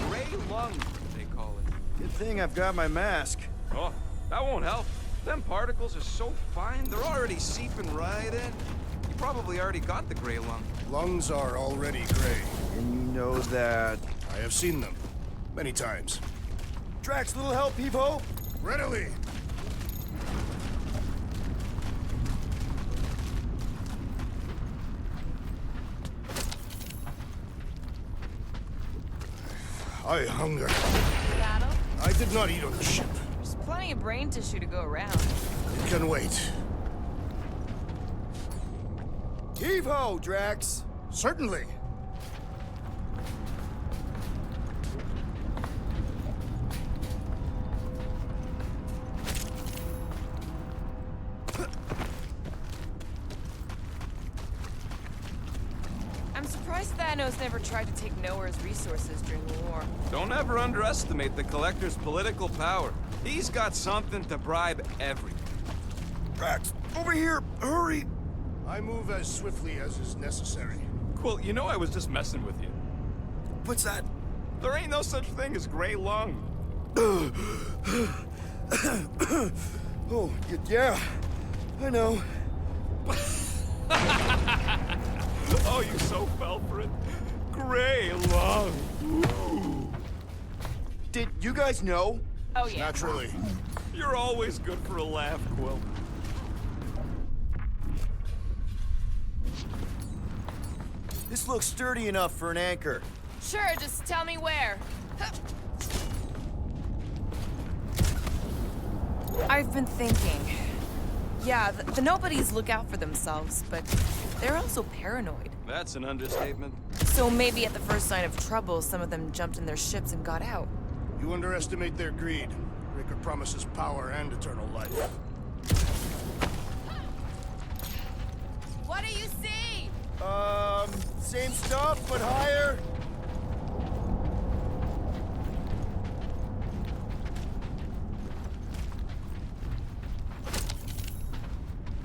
[SPEAKER 2] Gray lung, they call it.
[SPEAKER 4] Good thing I've got my mask.
[SPEAKER 2] Oh, that won't help. Them particles are so fine, they're already seeping right in. You probably already got the gray lung.
[SPEAKER 3] Lungs are already gray.
[SPEAKER 4] And you know that...
[SPEAKER 3] I have seen them. Many times.
[SPEAKER 4] Drax, little help, Heave-Ho?
[SPEAKER 3] Readily! I hunger.
[SPEAKER 1] Battle?
[SPEAKER 3] I did not eat on the ship.
[SPEAKER 1] There's plenty of brain tissue to go around.
[SPEAKER 3] It can wait.
[SPEAKER 4] Heave-ho, Drax!
[SPEAKER 3] Certainly.
[SPEAKER 1] I'm surprised Thanos never tried to take Nowhere's resources during the war.
[SPEAKER 10] Don't ever underestimate the Collector's political power. He's got something to bribe everyone.
[SPEAKER 4] Drax, over here! Hurry!
[SPEAKER 3] I move as swiftly as is necessary.
[SPEAKER 2] Well, you know I was just messing with you.
[SPEAKER 4] What's that?
[SPEAKER 2] There ain't no such thing as gray lung.
[SPEAKER 4] Oh, yeah. I know.
[SPEAKER 2] Oh, you so fell for it. Gray lung. Ooh.
[SPEAKER 4] Did you guys know?
[SPEAKER 1] Oh yeah.
[SPEAKER 3] Naturally.
[SPEAKER 2] You're always good for a laugh, Quill.
[SPEAKER 4] This looks sturdy enough for an anchor.
[SPEAKER 1] Sure, just tell me where. I've been thinking. Yeah, the nobodies look out for themselves, but they're also paranoid.
[SPEAKER 10] That's an understatement.
[SPEAKER 1] So maybe at the first sign of trouble, some of them jumped in their ships and got out.
[SPEAKER 3] You underestimate their greed. Raker promises power and eternal life.
[SPEAKER 1] What do you see?
[SPEAKER 4] Same stuff, but higher.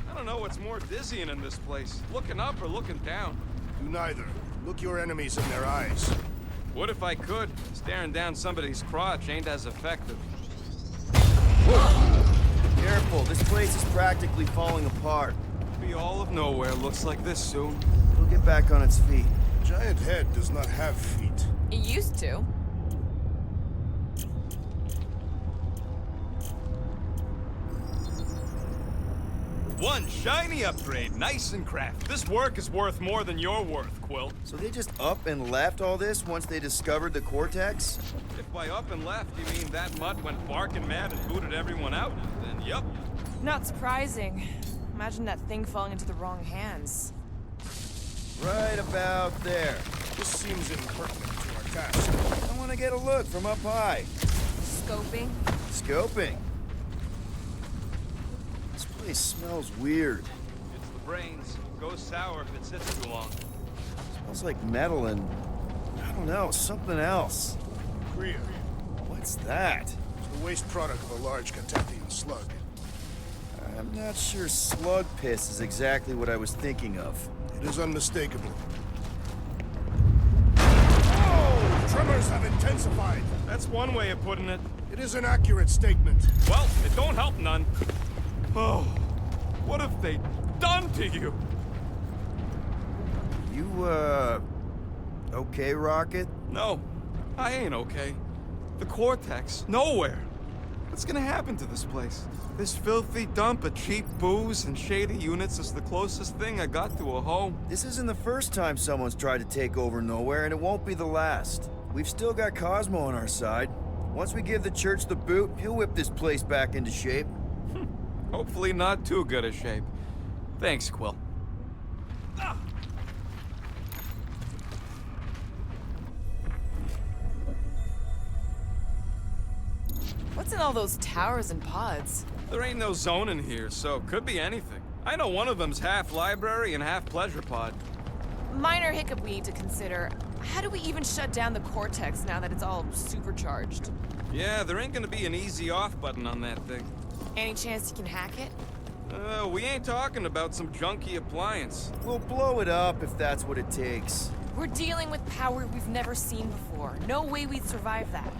[SPEAKER 10] I don't know what's more dizzying in this place. Looking up or looking down.
[SPEAKER 3] Do neither. Look your enemies in their eyes.
[SPEAKER 10] What if I could? Staring down somebody's crotch ain't as effective.
[SPEAKER 4] Careful, this place is practically falling apart.
[SPEAKER 10] Be all of nowhere looks like this soon.
[SPEAKER 4] It'll get back on its feet.
[SPEAKER 3] Giant head does not have feet.
[SPEAKER 1] It used to.
[SPEAKER 2] One shiny upgrade, nice and crafty. This work is worth more than your worth, Quill.
[SPEAKER 4] So they just up and left all this once they discovered the Cortex?
[SPEAKER 10] If by up and left you mean that mutt went barking mad and booted everyone out, then yup.
[SPEAKER 1] Not surprising. Imagine that thing falling into the wrong hands.
[SPEAKER 4] Right about there.
[SPEAKER 3] This seems impertinent to our task.
[SPEAKER 4] I want to get a look from up high.
[SPEAKER 1] Scoping?
[SPEAKER 4] Scoping. This place smells weird.
[SPEAKER 10] It's the brains. Goes sour if it sits too long.
[SPEAKER 4] Smells like metal and, I don't know, something else.
[SPEAKER 3] Kriya.
[SPEAKER 4] What's that?
[SPEAKER 3] It's the waste product of a large Catathian slug.
[SPEAKER 4] I'm not sure slug piss is exactly what I was thinking of.
[SPEAKER 3] It is unmistakable. Oh! Tremors have intensified.
[SPEAKER 2] That's one way of putting it.
[SPEAKER 3] It is an accurate statement.
[SPEAKER 2] Well, it don't help none. Oh, what have they done to you?
[SPEAKER 4] You, okay, Rocket?
[SPEAKER 10] No, I ain't okay. The Cortex, nowhere. What's gonna happen to this place? This filthy dump of cheap booze and shady units is the closest thing I got to a home.
[SPEAKER 4] This isn't the first time someone's tried to take over Nowhere, and it won't be the last. We've still got Cosmo on our side. Once we give the church the boot, he'll whip this place back into shape.
[SPEAKER 10] Hopefully not too good a shape. Thanks, Quill.
[SPEAKER 1] What's in all those towers and pods?
[SPEAKER 10] There ain't no zone in here, so could be anything. I know one of them's half library and half pleasure pod.
[SPEAKER 1] Minor hiccup we need to consider. How do we even shut down the Cortex now that it's all supercharged?
[SPEAKER 10] Yeah, there ain't gonna be an easy off button on that thing.
[SPEAKER 1] Any chance you can hack it?
[SPEAKER 10] We ain't talking about some junky appliance.
[SPEAKER 4] We'll blow it up if that's what it takes.
[SPEAKER 1] We're dealing with power we've never seen before. No way we'd survive that.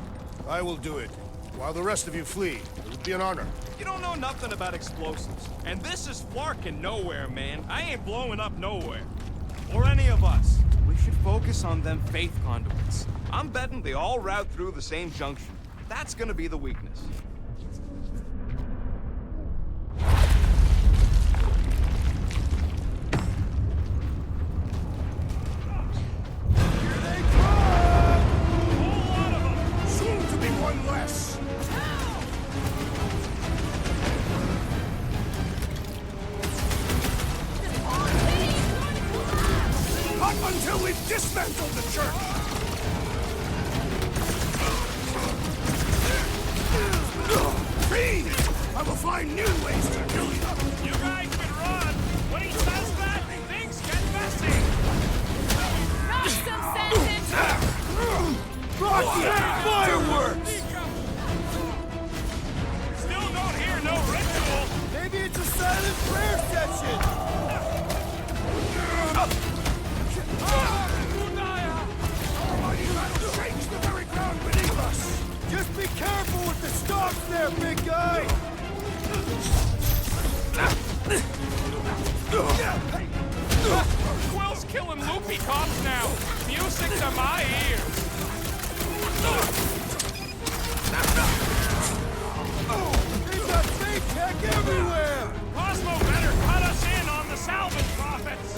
[SPEAKER 3] I will do it. While the rest of you flee, it would be an honor.
[SPEAKER 2] You don't know nothing about explosives. And this is Flarkin' nowhere, man. I ain't blowing up nowhere. Or any of us.
[SPEAKER 10] We should focus on them faith conduits. I'm betting they all route through the same junction. That's gonna be the weakness.
[SPEAKER 2] Here they come! A whole lot of them!
[SPEAKER 3] find new ways to kill you.
[SPEAKER 2] You guys can run. When he says that, things get messy.
[SPEAKER 1] Knock some sense into
[SPEAKER 7] Rocky! Fireworks!
[SPEAKER 2] Still don't hear no ritual.
[SPEAKER 7] Maybe it's a silent prayer session!
[SPEAKER 3] Almighty battle shakes the very ground beneath us.
[SPEAKER 7] Just be careful with the stalks there, big guy!
[SPEAKER 2] Quill's killing loopy cops now. Music to my ears.
[SPEAKER 7] They've got fake tech everywhere!
[SPEAKER 2] Cosmo better cut us in on the salvage profits.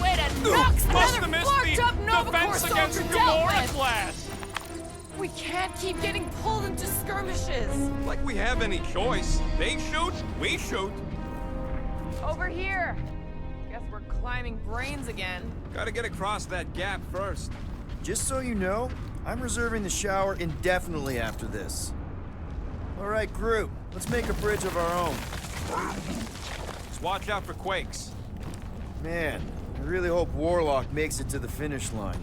[SPEAKER 1] way to knock
[SPEAKER 2] Must
[SPEAKER 1] another
[SPEAKER 2] have missed
[SPEAKER 1] flarked up
[SPEAKER 2] the
[SPEAKER 1] Nova Corps
[SPEAKER 2] defense against
[SPEAKER 1] soldier dealt
[SPEAKER 2] Gamora
[SPEAKER 1] with.
[SPEAKER 2] class.
[SPEAKER 1] We can't keep getting pulled into skirmishes.
[SPEAKER 10] Like we have any choice. They shoot, we shoot.
[SPEAKER 1] Over here. Guess we're climbing brains again.
[SPEAKER 10] Gotta get across that gap first.
[SPEAKER 4] Just so you know, I'm reserving the shower indefinitely after this. All right, group, let's make a bridge of our own.
[SPEAKER 10] Just watch out for quakes.
[SPEAKER 4] Man, I really hope Warlock makes it to the finish line.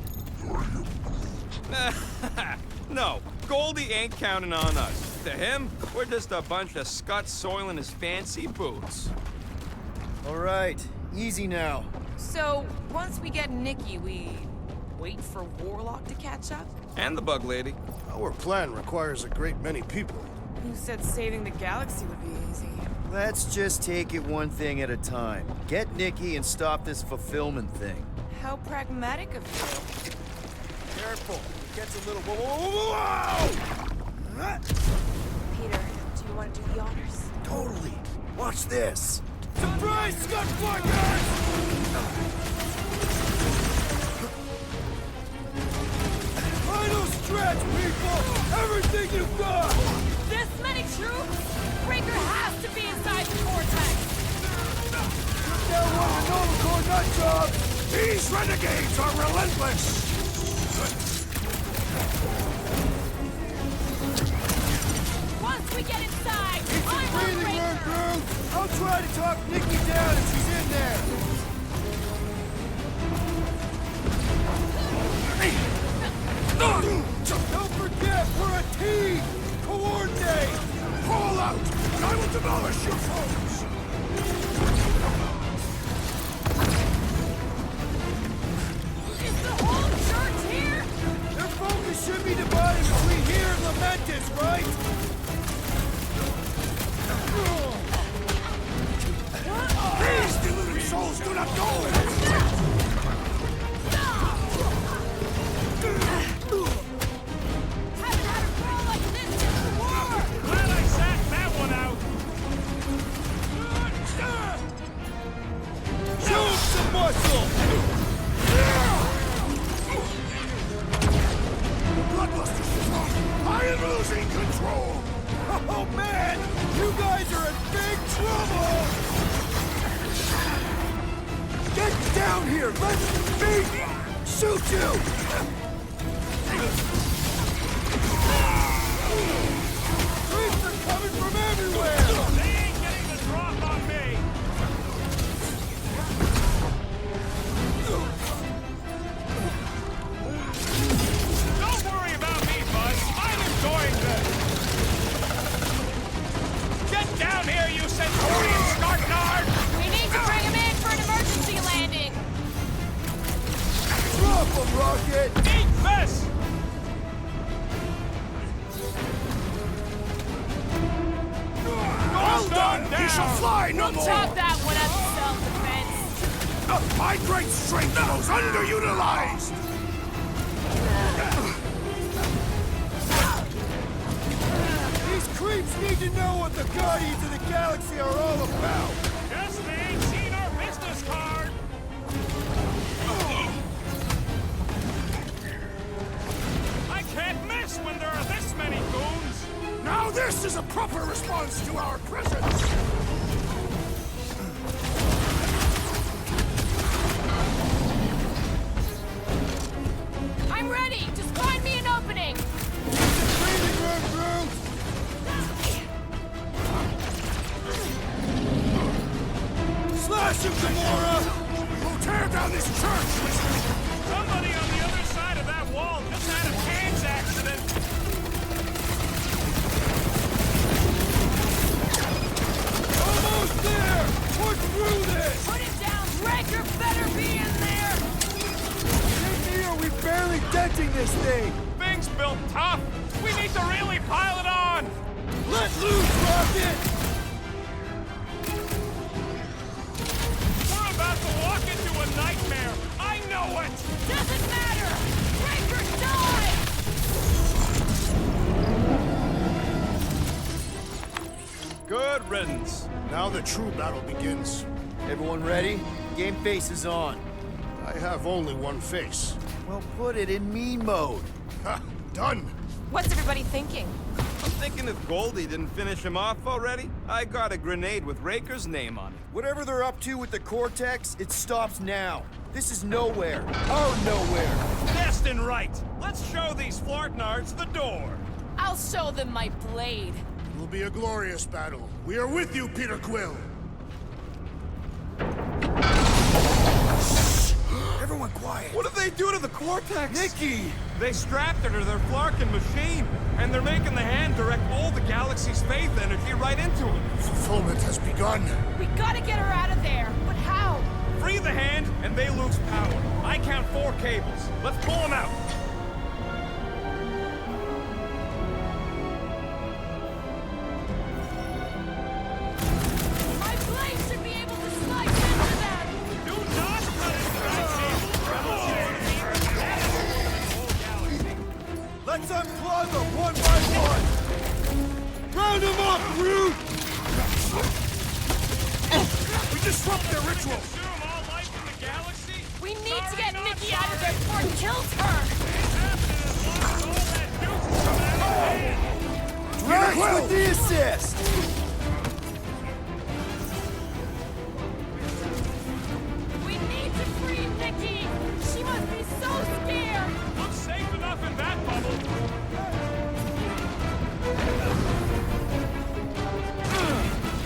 [SPEAKER 10] No, Goldie ain't counting on us. To him, we're just a bunch of scuts soiling his fancy boots.
[SPEAKER 4] All right, easy now.
[SPEAKER 1] So, once we get Nikki, we wait for Warlock to catch up?
[SPEAKER 10] And the bug lady.
[SPEAKER 3] Our plan requires a great many people.
[SPEAKER 1] Who said saving the galaxy would be easy?
[SPEAKER 4] Let's just take it one thing at a time. Get Nikki and stop this fulfillment thing.
[SPEAKER 1] How pragmatic of you.
[SPEAKER 7] Careful, it gets a little... Whoa!
[SPEAKER 1] Peter, do you want to do the honors?
[SPEAKER 4] Totally. Watch this.
[SPEAKER 7] Surprise, Skutfuckers! Final stretch, people! Everything you've got!
[SPEAKER 1] This many troops? Breaker has to be inside the vortex!
[SPEAKER 7] That one of the Nova Corps nut jobs!
[SPEAKER 3] These renegades are relentless!
[SPEAKER 1] Once we get inside, I'm
[SPEAKER 7] Breathing
[SPEAKER 1] on
[SPEAKER 7] room,
[SPEAKER 1] Breaker!
[SPEAKER 7] crew! I'll try to talk Nikki down if she's in there! Don't forget, we're a team! Coordinate!
[SPEAKER 3] Call out, and I will demolish your foes!
[SPEAKER 1] Is the whole church here?
[SPEAKER 7] Their focus should be divided between here and Lamentis, right?
[SPEAKER 3] These deluded souls do not know it!
[SPEAKER 1] Haven't had a girl like this since the war!
[SPEAKER 2] Glad I sat that one out.
[SPEAKER 7] Show 'em some muscle!
[SPEAKER 3] Bloodluster system! I am losing control!
[SPEAKER 7] Oh man! You guys are in big trouble! Get down here! Let me shoot you! Creeps are coming from everywhere!
[SPEAKER 2] They ain't getting the drop on me. Don't worry about me, Buzz. I'm enjoying this. Get down here, you Centaurian Skarknard!
[SPEAKER 1] We need to bring him in for an emergency landing!
[SPEAKER 7] Drop 'em, Rocket!
[SPEAKER 2] Eat this!
[SPEAKER 3] Well done! He shall fly no
[SPEAKER 1] We'll
[SPEAKER 3] more!
[SPEAKER 1] chalk that one up to self-defense.
[SPEAKER 3] My great strength goes underutilized!
[SPEAKER 7] These creeps need to know what the Guardians of the Galaxy are all about!
[SPEAKER 2] Guess they ain't seen our business card. I can't miss when there are this many goons.
[SPEAKER 3] Now this is a proper response to our presence!
[SPEAKER 1] I'm ready! Just find me an opening!
[SPEAKER 7] Breathing room, crew! this thing!
[SPEAKER 2] Thing's built tough! We need to really pile it on!
[SPEAKER 7] Let loose, Rocket!
[SPEAKER 2] We're about to walk into a nightmare! I know it!
[SPEAKER 1] Doesn't matter! Breaker, die!
[SPEAKER 2] Good riddance.
[SPEAKER 3] Now the true battle begins.
[SPEAKER 4] Everyone ready? Game face is on.
[SPEAKER 3] I have only one face.
[SPEAKER 4] Well, put it in mean mode.
[SPEAKER 3] Ha! Done!
[SPEAKER 1] What's everybody thinking?
[SPEAKER 10] I'm thinking if Goldie didn't finish him off already, I got a grenade with Raker's name on it.
[SPEAKER 4] Whatever they're up to with the Cortex, it stops now. This is nowhere. Our nowhere.
[SPEAKER 2] Destin right! Let's show these Flartnards the door!
[SPEAKER 1] I'll show them my blade.
[SPEAKER 3] It will be a glorious battle. We are with you, Peter Quill!
[SPEAKER 7] Everyone quiet!
[SPEAKER 10] What did they do to the Cortex?
[SPEAKER 7] Nikki!
[SPEAKER 2] They strapped her to their Flarkin machine, and they're making the hand direct all the galaxy's faith energy right into it.
[SPEAKER 3] Fulfillment has begun.
[SPEAKER 1] We gotta get her out of there. But how?
[SPEAKER 2] Free the hand, and they lose power. I count 4 cables. Let's pull them out.
[SPEAKER 1] My blade should be able to slice into them.
[SPEAKER 2] Do not cut into that cable.
[SPEAKER 7] Let's unclog them one by one! Round them up, Groot!
[SPEAKER 3] We disrupt their ritual!
[SPEAKER 2] Consume all life in the galaxy?
[SPEAKER 1] We need to get Nikki out of there before it kills her.
[SPEAKER 7] Drax with the assist!
[SPEAKER 1] We need to free Nikki. She must be so scared.
[SPEAKER 2] Looks safe enough in that bubble.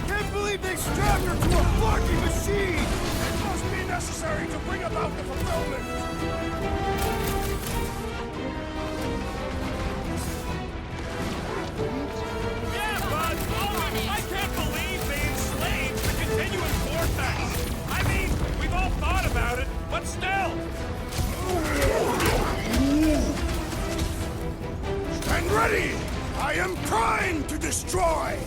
[SPEAKER 7] Can't believe they strapped her to a fucking machine!
[SPEAKER 3] It must be necessary to bring about the fulfillment!
[SPEAKER 2] Yeah, Bud. I can't believe they enslaved the continuous vortex. I mean, we've all thought about it, but still.
[SPEAKER 3] Stand ready! I am primed to destroy!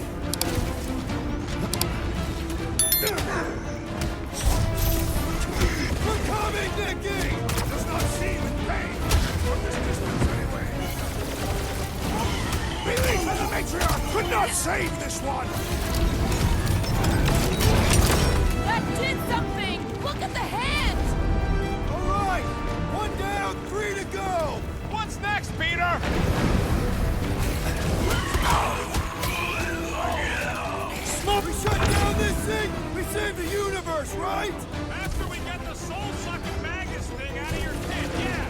[SPEAKER 7] We're coming, Nikki!
[SPEAKER 3] Does not seem in pain. From this distance, anyway. Belief in the Matriarch could not save this one!
[SPEAKER 1] That did something. Look at the hand.
[SPEAKER 7] All right! One down, 3 to go!
[SPEAKER 2] What's next, Peter?
[SPEAKER 7] Smoke! We shut down this thing! We saved the universe, right?
[SPEAKER 2] After we get the soul-sucking Magus thing out of your kit, yeah.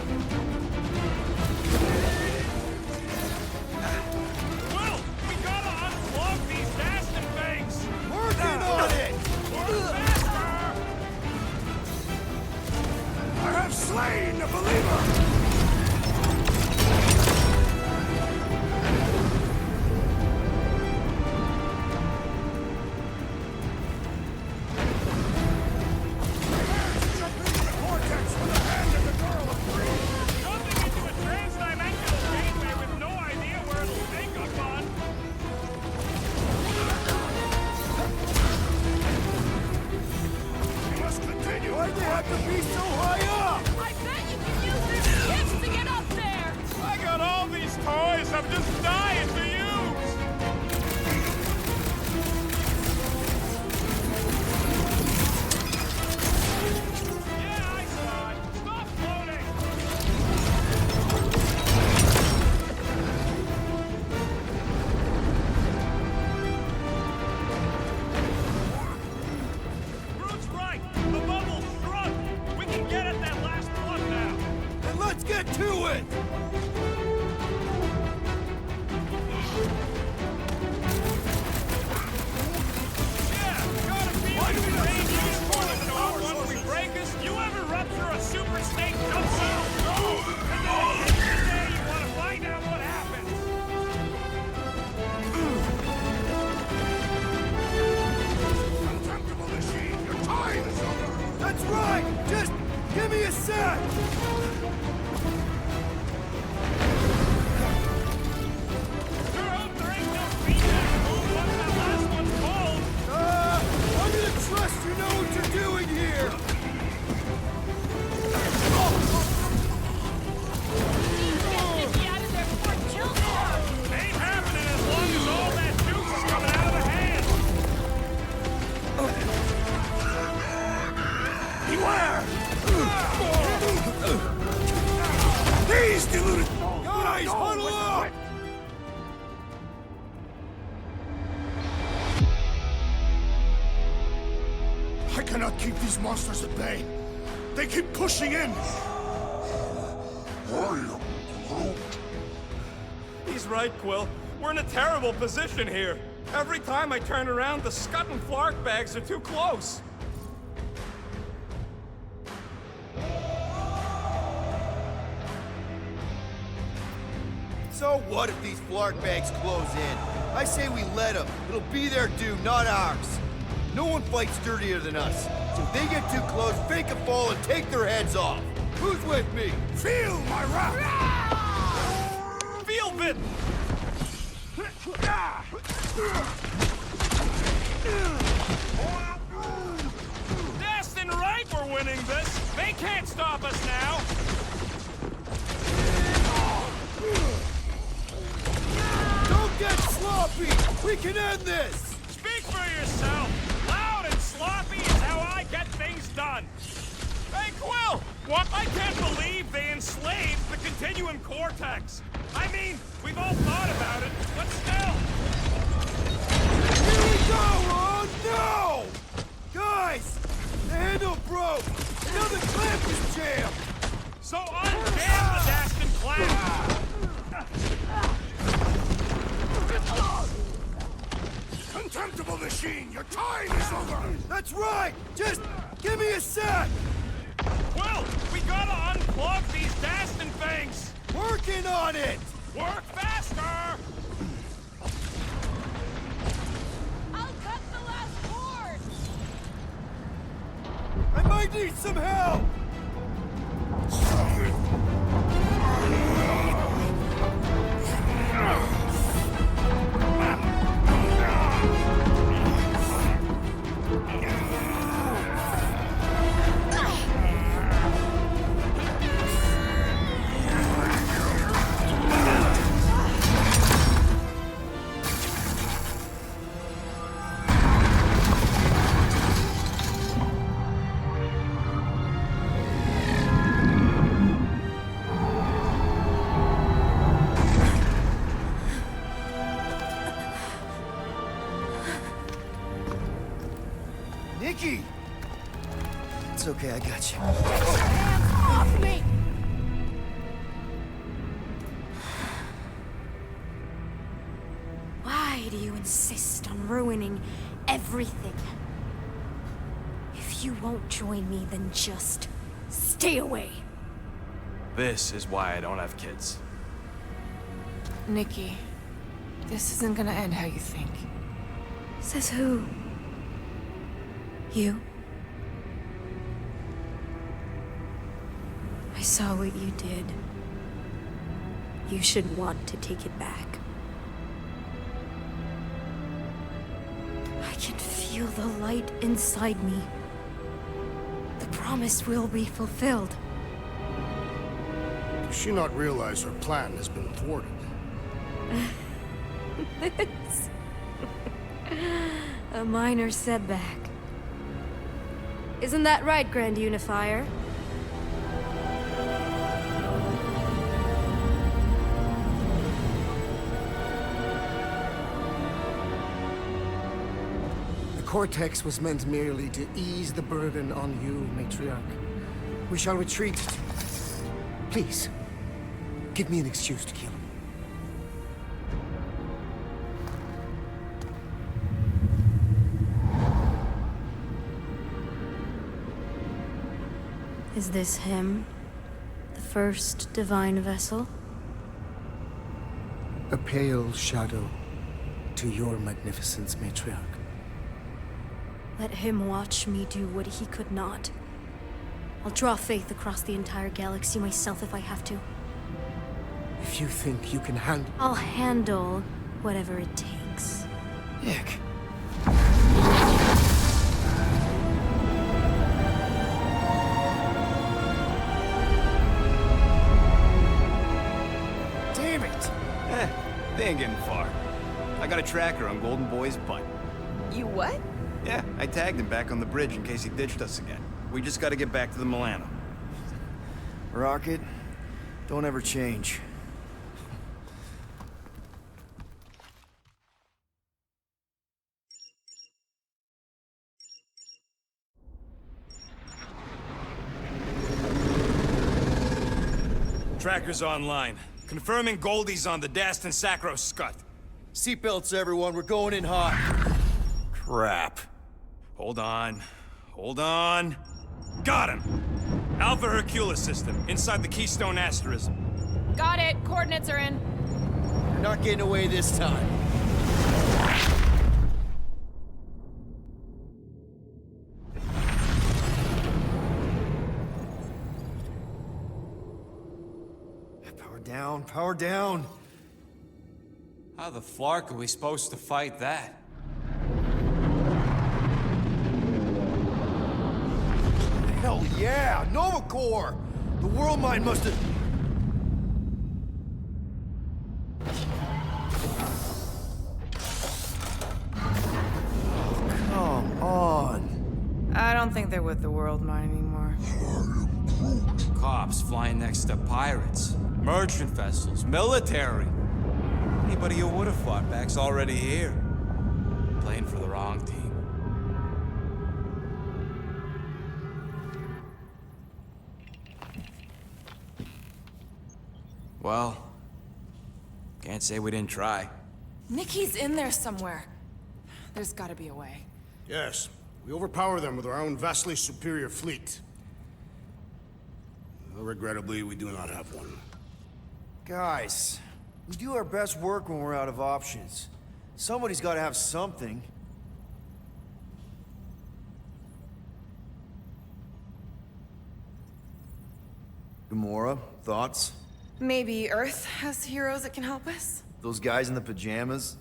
[SPEAKER 2] Well, we gotta unplug these Dastin things.
[SPEAKER 7] Working on it!
[SPEAKER 2] Faster!
[SPEAKER 3] I have slain the believer!
[SPEAKER 2] Jumping into a trans-dimensional gateway with no idea where it'll take us on.
[SPEAKER 3] We must continue!
[SPEAKER 7] Why'd they have to be so high up?
[SPEAKER 1] I bet you can use their skips to get up there.
[SPEAKER 2] I got all these toys I'm just dying to use! Yeah, I saw it! Stop floating! Groot's right! The bubble's shrunk! We can get at that last plug now!
[SPEAKER 7] Then let's get to it!
[SPEAKER 3] nasty little...
[SPEAKER 7] Guys, huddle up!
[SPEAKER 3] I cannot keep these monsters at bay. They keep pushing in.
[SPEAKER 2] He's right, Quill. We're in a terrible position here. Every time I turn around, the Scut and Flark bags are too close.
[SPEAKER 4] So what if these Flark bags close in? I say we let them. It'll be their doom, not ours. No one fights dirtier than us. So if they get too close, fake a fall and take their heads off. Who's with me?
[SPEAKER 3] Feel my wrath!
[SPEAKER 2] Feel bit! Destin right, we're winning this! They can't stop us now!
[SPEAKER 7] Don't get sloppy! We can end this!
[SPEAKER 2] Speak for yourself! Loud and sloppy is how I get things done! Hey, Quill! What? I can't believe they enslaved the Continuum Cortex! I mean, we've all thought about it, but still!
[SPEAKER 7] Here we go! Oh no! Guys! The handle broke! Now the clamp is jammed!
[SPEAKER 2] So unjam the Dastin clamp!
[SPEAKER 3] Contemptible machine, your time is over!
[SPEAKER 7] That's right! Just give me a sec!
[SPEAKER 2] Quill, we gotta unplug these Dastin things!
[SPEAKER 7] Working on it!
[SPEAKER 2] Work faster!
[SPEAKER 1] I'll cut the last cord!
[SPEAKER 7] I might need some help!
[SPEAKER 4] Nikki! It's okay, I got you.
[SPEAKER 1] Hands off me! Why do you insist on ruining everything? If you won't join me, then just stay away.
[SPEAKER 10] This is why I don't have kids.
[SPEAKER 12] Nikki, this isn't gonna end how you think.
[SPEAKER 1] Says who? You? I saw what you did. You should want to take it back. I can feel the light inside me. The promise will be fulfilled.
[SPEAKER 3] Does she not realize her plan has been thwarted?
[SPEAKER 1] It's a minor setback. Isn't that right, Grand Unifier?
[SPEAKER 8] The Cortex was meant merely to ease the burden on you, Matriarch. We shall retreat. Please, give me an excuse to kill him.
[SPEAKER 1] Is this him? The first divine vessel?
[SPEAKER 8] A pale shadow to your magnificence, Matriarch.
[SPEAKER 1] Let him watch me do what he could not. I'll draw faith across the entire galaxy myself if I have to.
[SPEAKER 8] If you think you can handle...
[SPEAKER 1] I'll handle whatever it takes.
[SPEAKER 4] Nick.
[SPEAKER 10] Damn it! They ain't getting far. I got a tracker on Golden Boy's butt.
[SPEAKER 12] You what?
[SPEAKER 10] Yeah, I tagged him back on the bridge in case he ditched us again. We just gotta get back to the Milano.
[SPEAKER 4] Rocket, Don't ever change.
[SPEAKER 2] Tracker's online. Confirming Goldie's on the Dastan Sacro Scut.
[SPEAKER 4] Seatbelts, everyone. We're going in hot.
[SPEAKER 2] Crap. Hold on. Hold on. Got him! Alpha Hercules system, inside the Keystone Asterism.
[SPEAKER 1] Got it. Coordinates are in.
[SPEAKER 4] You're not getting away this time. Power down, power down.
[SPEAKER 10] How the flark are we supposed to fight that?
[SPEAKER 4] Hell yeah! Nova Corps! The world mine must have... Come on.
[SPEAKER 12] I don't think they're with the world mine anymore.
[SPEAKER 10] Cops flying next to pirates, merchant vessels, military. Anybody who would have fought back's already here. Playing for the wrong team. Well, can't say we didn't try.
[SPEAKER 1] Nikki's in there somewhere. There's gotta be a way.
[SPEAKER 3] Yes, we overpower them with our own vastly superior fleet. Regrettably, we do not have one.
[SPEAKER 4] Guys, we do our best work when we're out of options. Somebody's got to have something. Gamora, thoughts?
[SPEAKER 12] Maybe Earth has heroes that can help us?
[SPEAKER 4] Those guys in the pajamas?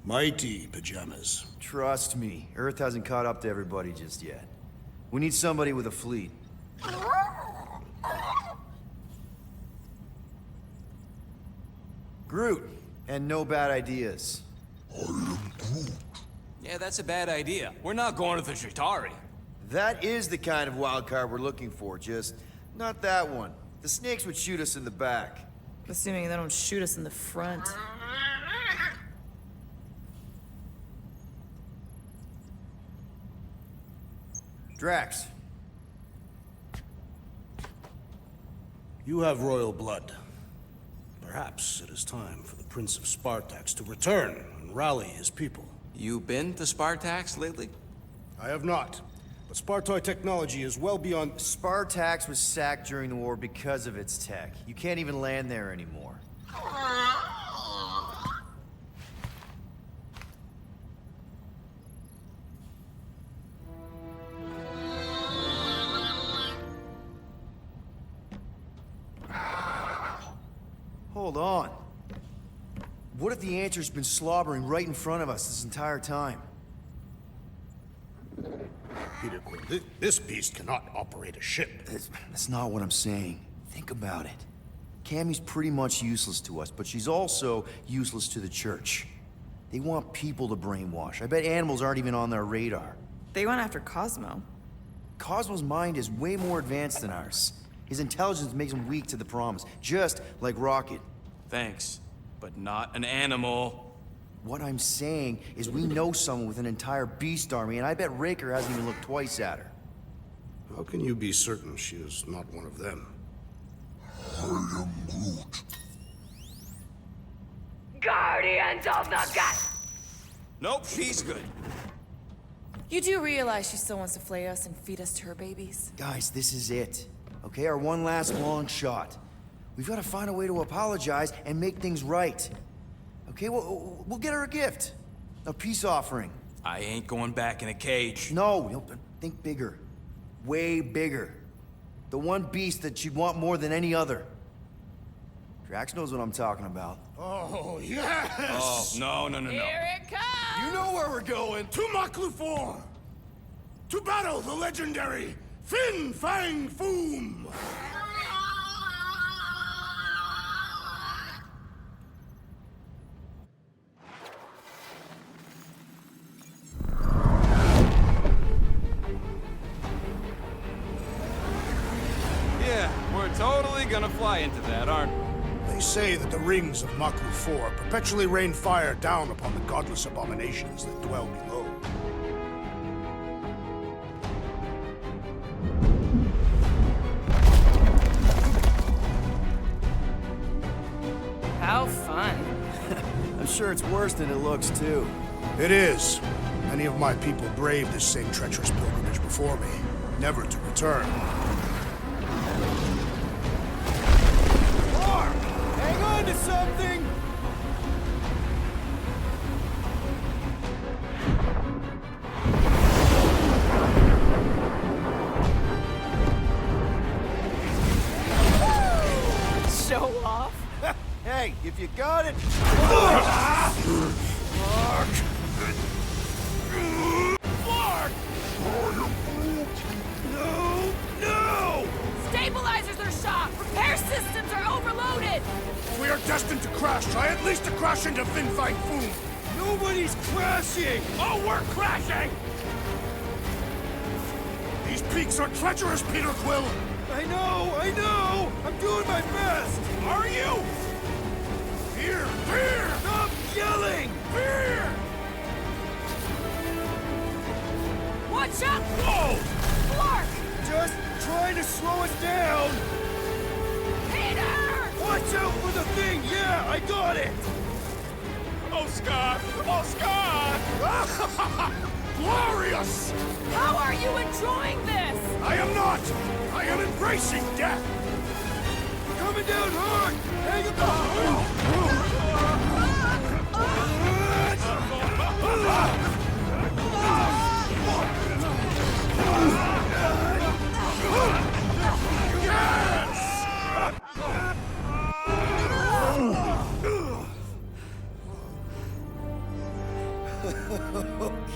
[SPEAKER 3] Mighty pajamas.
[SPEAKER 4] Trust me, Earth hasn't caught up to everybody just yet. We need somebody with a fleet. Groot, and no bad ideas.
[SPEAKER 10] Yeah, that's a bad idea. We're not going to the Chitauri.
[SPEAKER 4] That is the kind of wild card we're looking for, just not that one. The snakes would shoot us in the back.
[SPEAKER 12] Assuming they don't shoot us in the front.
[SPEAKER 4] Drax.
[SPEAKER 3] You have royal blood. Perhaps it is time for the Prince of Spartax to return and rally his people.
[SPEAKER 10] You been to Spartax lately?
[SPEAKER 3] I have not. But Spartoid technology is well beyond...
[SPEAKER 4] Spartax was sacked during the war because of its tech. You can't even land there anymore. Hold on. What if the Answer's been slobbering right in front of us this entire time?
[SPEAKER 3] Peter Quill, this beast cannot operate a ship.
[SPEAKER 4] That's not what I'm saying. Think about it. Cammy's pretty much useless to us, but she's also useless to the Church. They want people to brainwash. I bet animals aren't even on their radar.
[SPEAKER 12] They went after Cosmo.
[SPEAKER 4] Cosmo's mind is way more advanced than ours. His intelligence makes him weak to the promise, just like Rocket.
[SPEAKER 10] Thanks, but not an animal.
[SPEAKER 4] What I'm saying is we know someone with an entire beast army, and I bet Raker hasn't even looked twice at her.
[SPEAKER 3] How can you be certain she is not one of them?
[SPEAKER 5] I am Groot.
[SPEAKER 6] Guardians of the Galaxy.
[SPEAKER 10] Nope, she's good.
[SPEAKER 1] You do realize she still wants to flay us and feed us to her babies?
[SPEAKER 4] Guys, this is it. Okay, our one last long shot. We've got to find a way to apologize and make things right. Okay, we'll get her a gift. A peace offering.
[SPEAKER 10] I ain't going back in a cage.
[SPEAKER 4] No, think bigger. Way bigger. The one beast that she'd want more than any other. Drax knows what I'm talking about.
[SPEAKER 3] Oh, yes!
[SPEAKER 10] Oh, no.
[SPEAKER 1] Here it comes!
[SPEAKER 4] You know where we're going!
[SPEAKER 3] To Maklufor! To battle the legendary Fin Fang Foom!
[SPEAKER 10] Yeah, we're totally gonna fly into that, aren't we?
[SPEAKER 3] They say that the rings of Maku 4 perpetually rain fire down upon the godless abominations that dwell below.
[SPEAKER 12] How fun.
[SPEAKER 4] I'm sure it's worse than it looks, too.
[SPEAKER 3] It is. Many of my people braved this same treacherous pilgrimage before me, never to return.
[SPEAKER 7] Mark! Hang on to something!
[SPEAKER 1] Show off.
[SPEAKER 4] Hey, if you got it...
[SPEAKER 3] No!
[SPEAKER 1] Stabilizers are shot. Repair systems are overloaded.
[SPEAKER 3] If we are destined to crash, try at least to crash into Fin Fang Foom.
[SPEAKER 7] Nobody's crashing!
[SPEAKER 2] Oh, we're crashing!
[SPEAKER 3] These peaks are treacherous, Peter Quill!
[SPEAKER 7] I know! I'm doing my best!
[SPEAKER 2] Are you?
[SPEAKER 3] Fear! Fear!
[SPEAKER 7] Stop yelling!
[SPEAKER 3] Fear!
[SPEAKER 1] Watch out!
[SPEAKER 2] Whoa!
[SPEAKER 1] Clark!
[SPEAKER 7] Just trying to slow us down!
[SPEAKER 1] Peter!
[SPEAKER 7] Watch out for the thing! Yeah, I got it!
[SPEAKER 2] Oh, Scott! Oh, Scott!
[SPEAKER 3] Glorious!
[SPEAKER 1] How are you enjoying this?
[SPEAKER 3] I am not! I am embracing death!
[SPEAKER 7] Coming down hard! Hang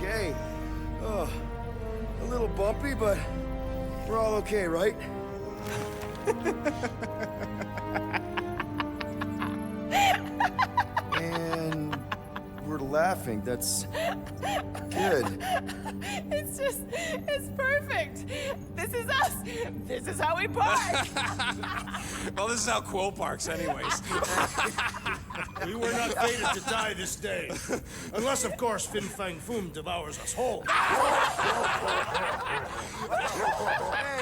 [SPEAKER 4] Okay. Oh, a little bumpy, but we're all okay, right? And we're laughing. That's good.
[SPEAKER 1] It's perfect. This is us. This is how we park.
[SPEAKER 10] Well, this is how Quill parks anyways.
[SPEAKER 3] We were not fated to die this day. Unless, of course, Fin Fang Foom devours us whole.
[SPEAKER 4] Hey,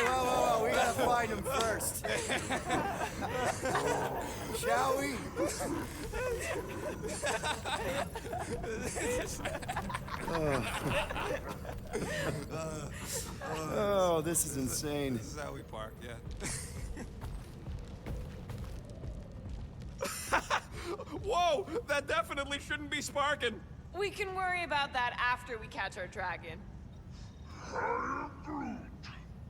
[SPEAKER 4] whoa, we gotta find him first. Shall we? Oh, this is insane.
[SPEAKER 10] This is how we park, yeah.
[SPEAKER 2] Whoa! That definitely shouldn't be sparking.
[SPEAKER 1] We can worry about that after we catch our dragon.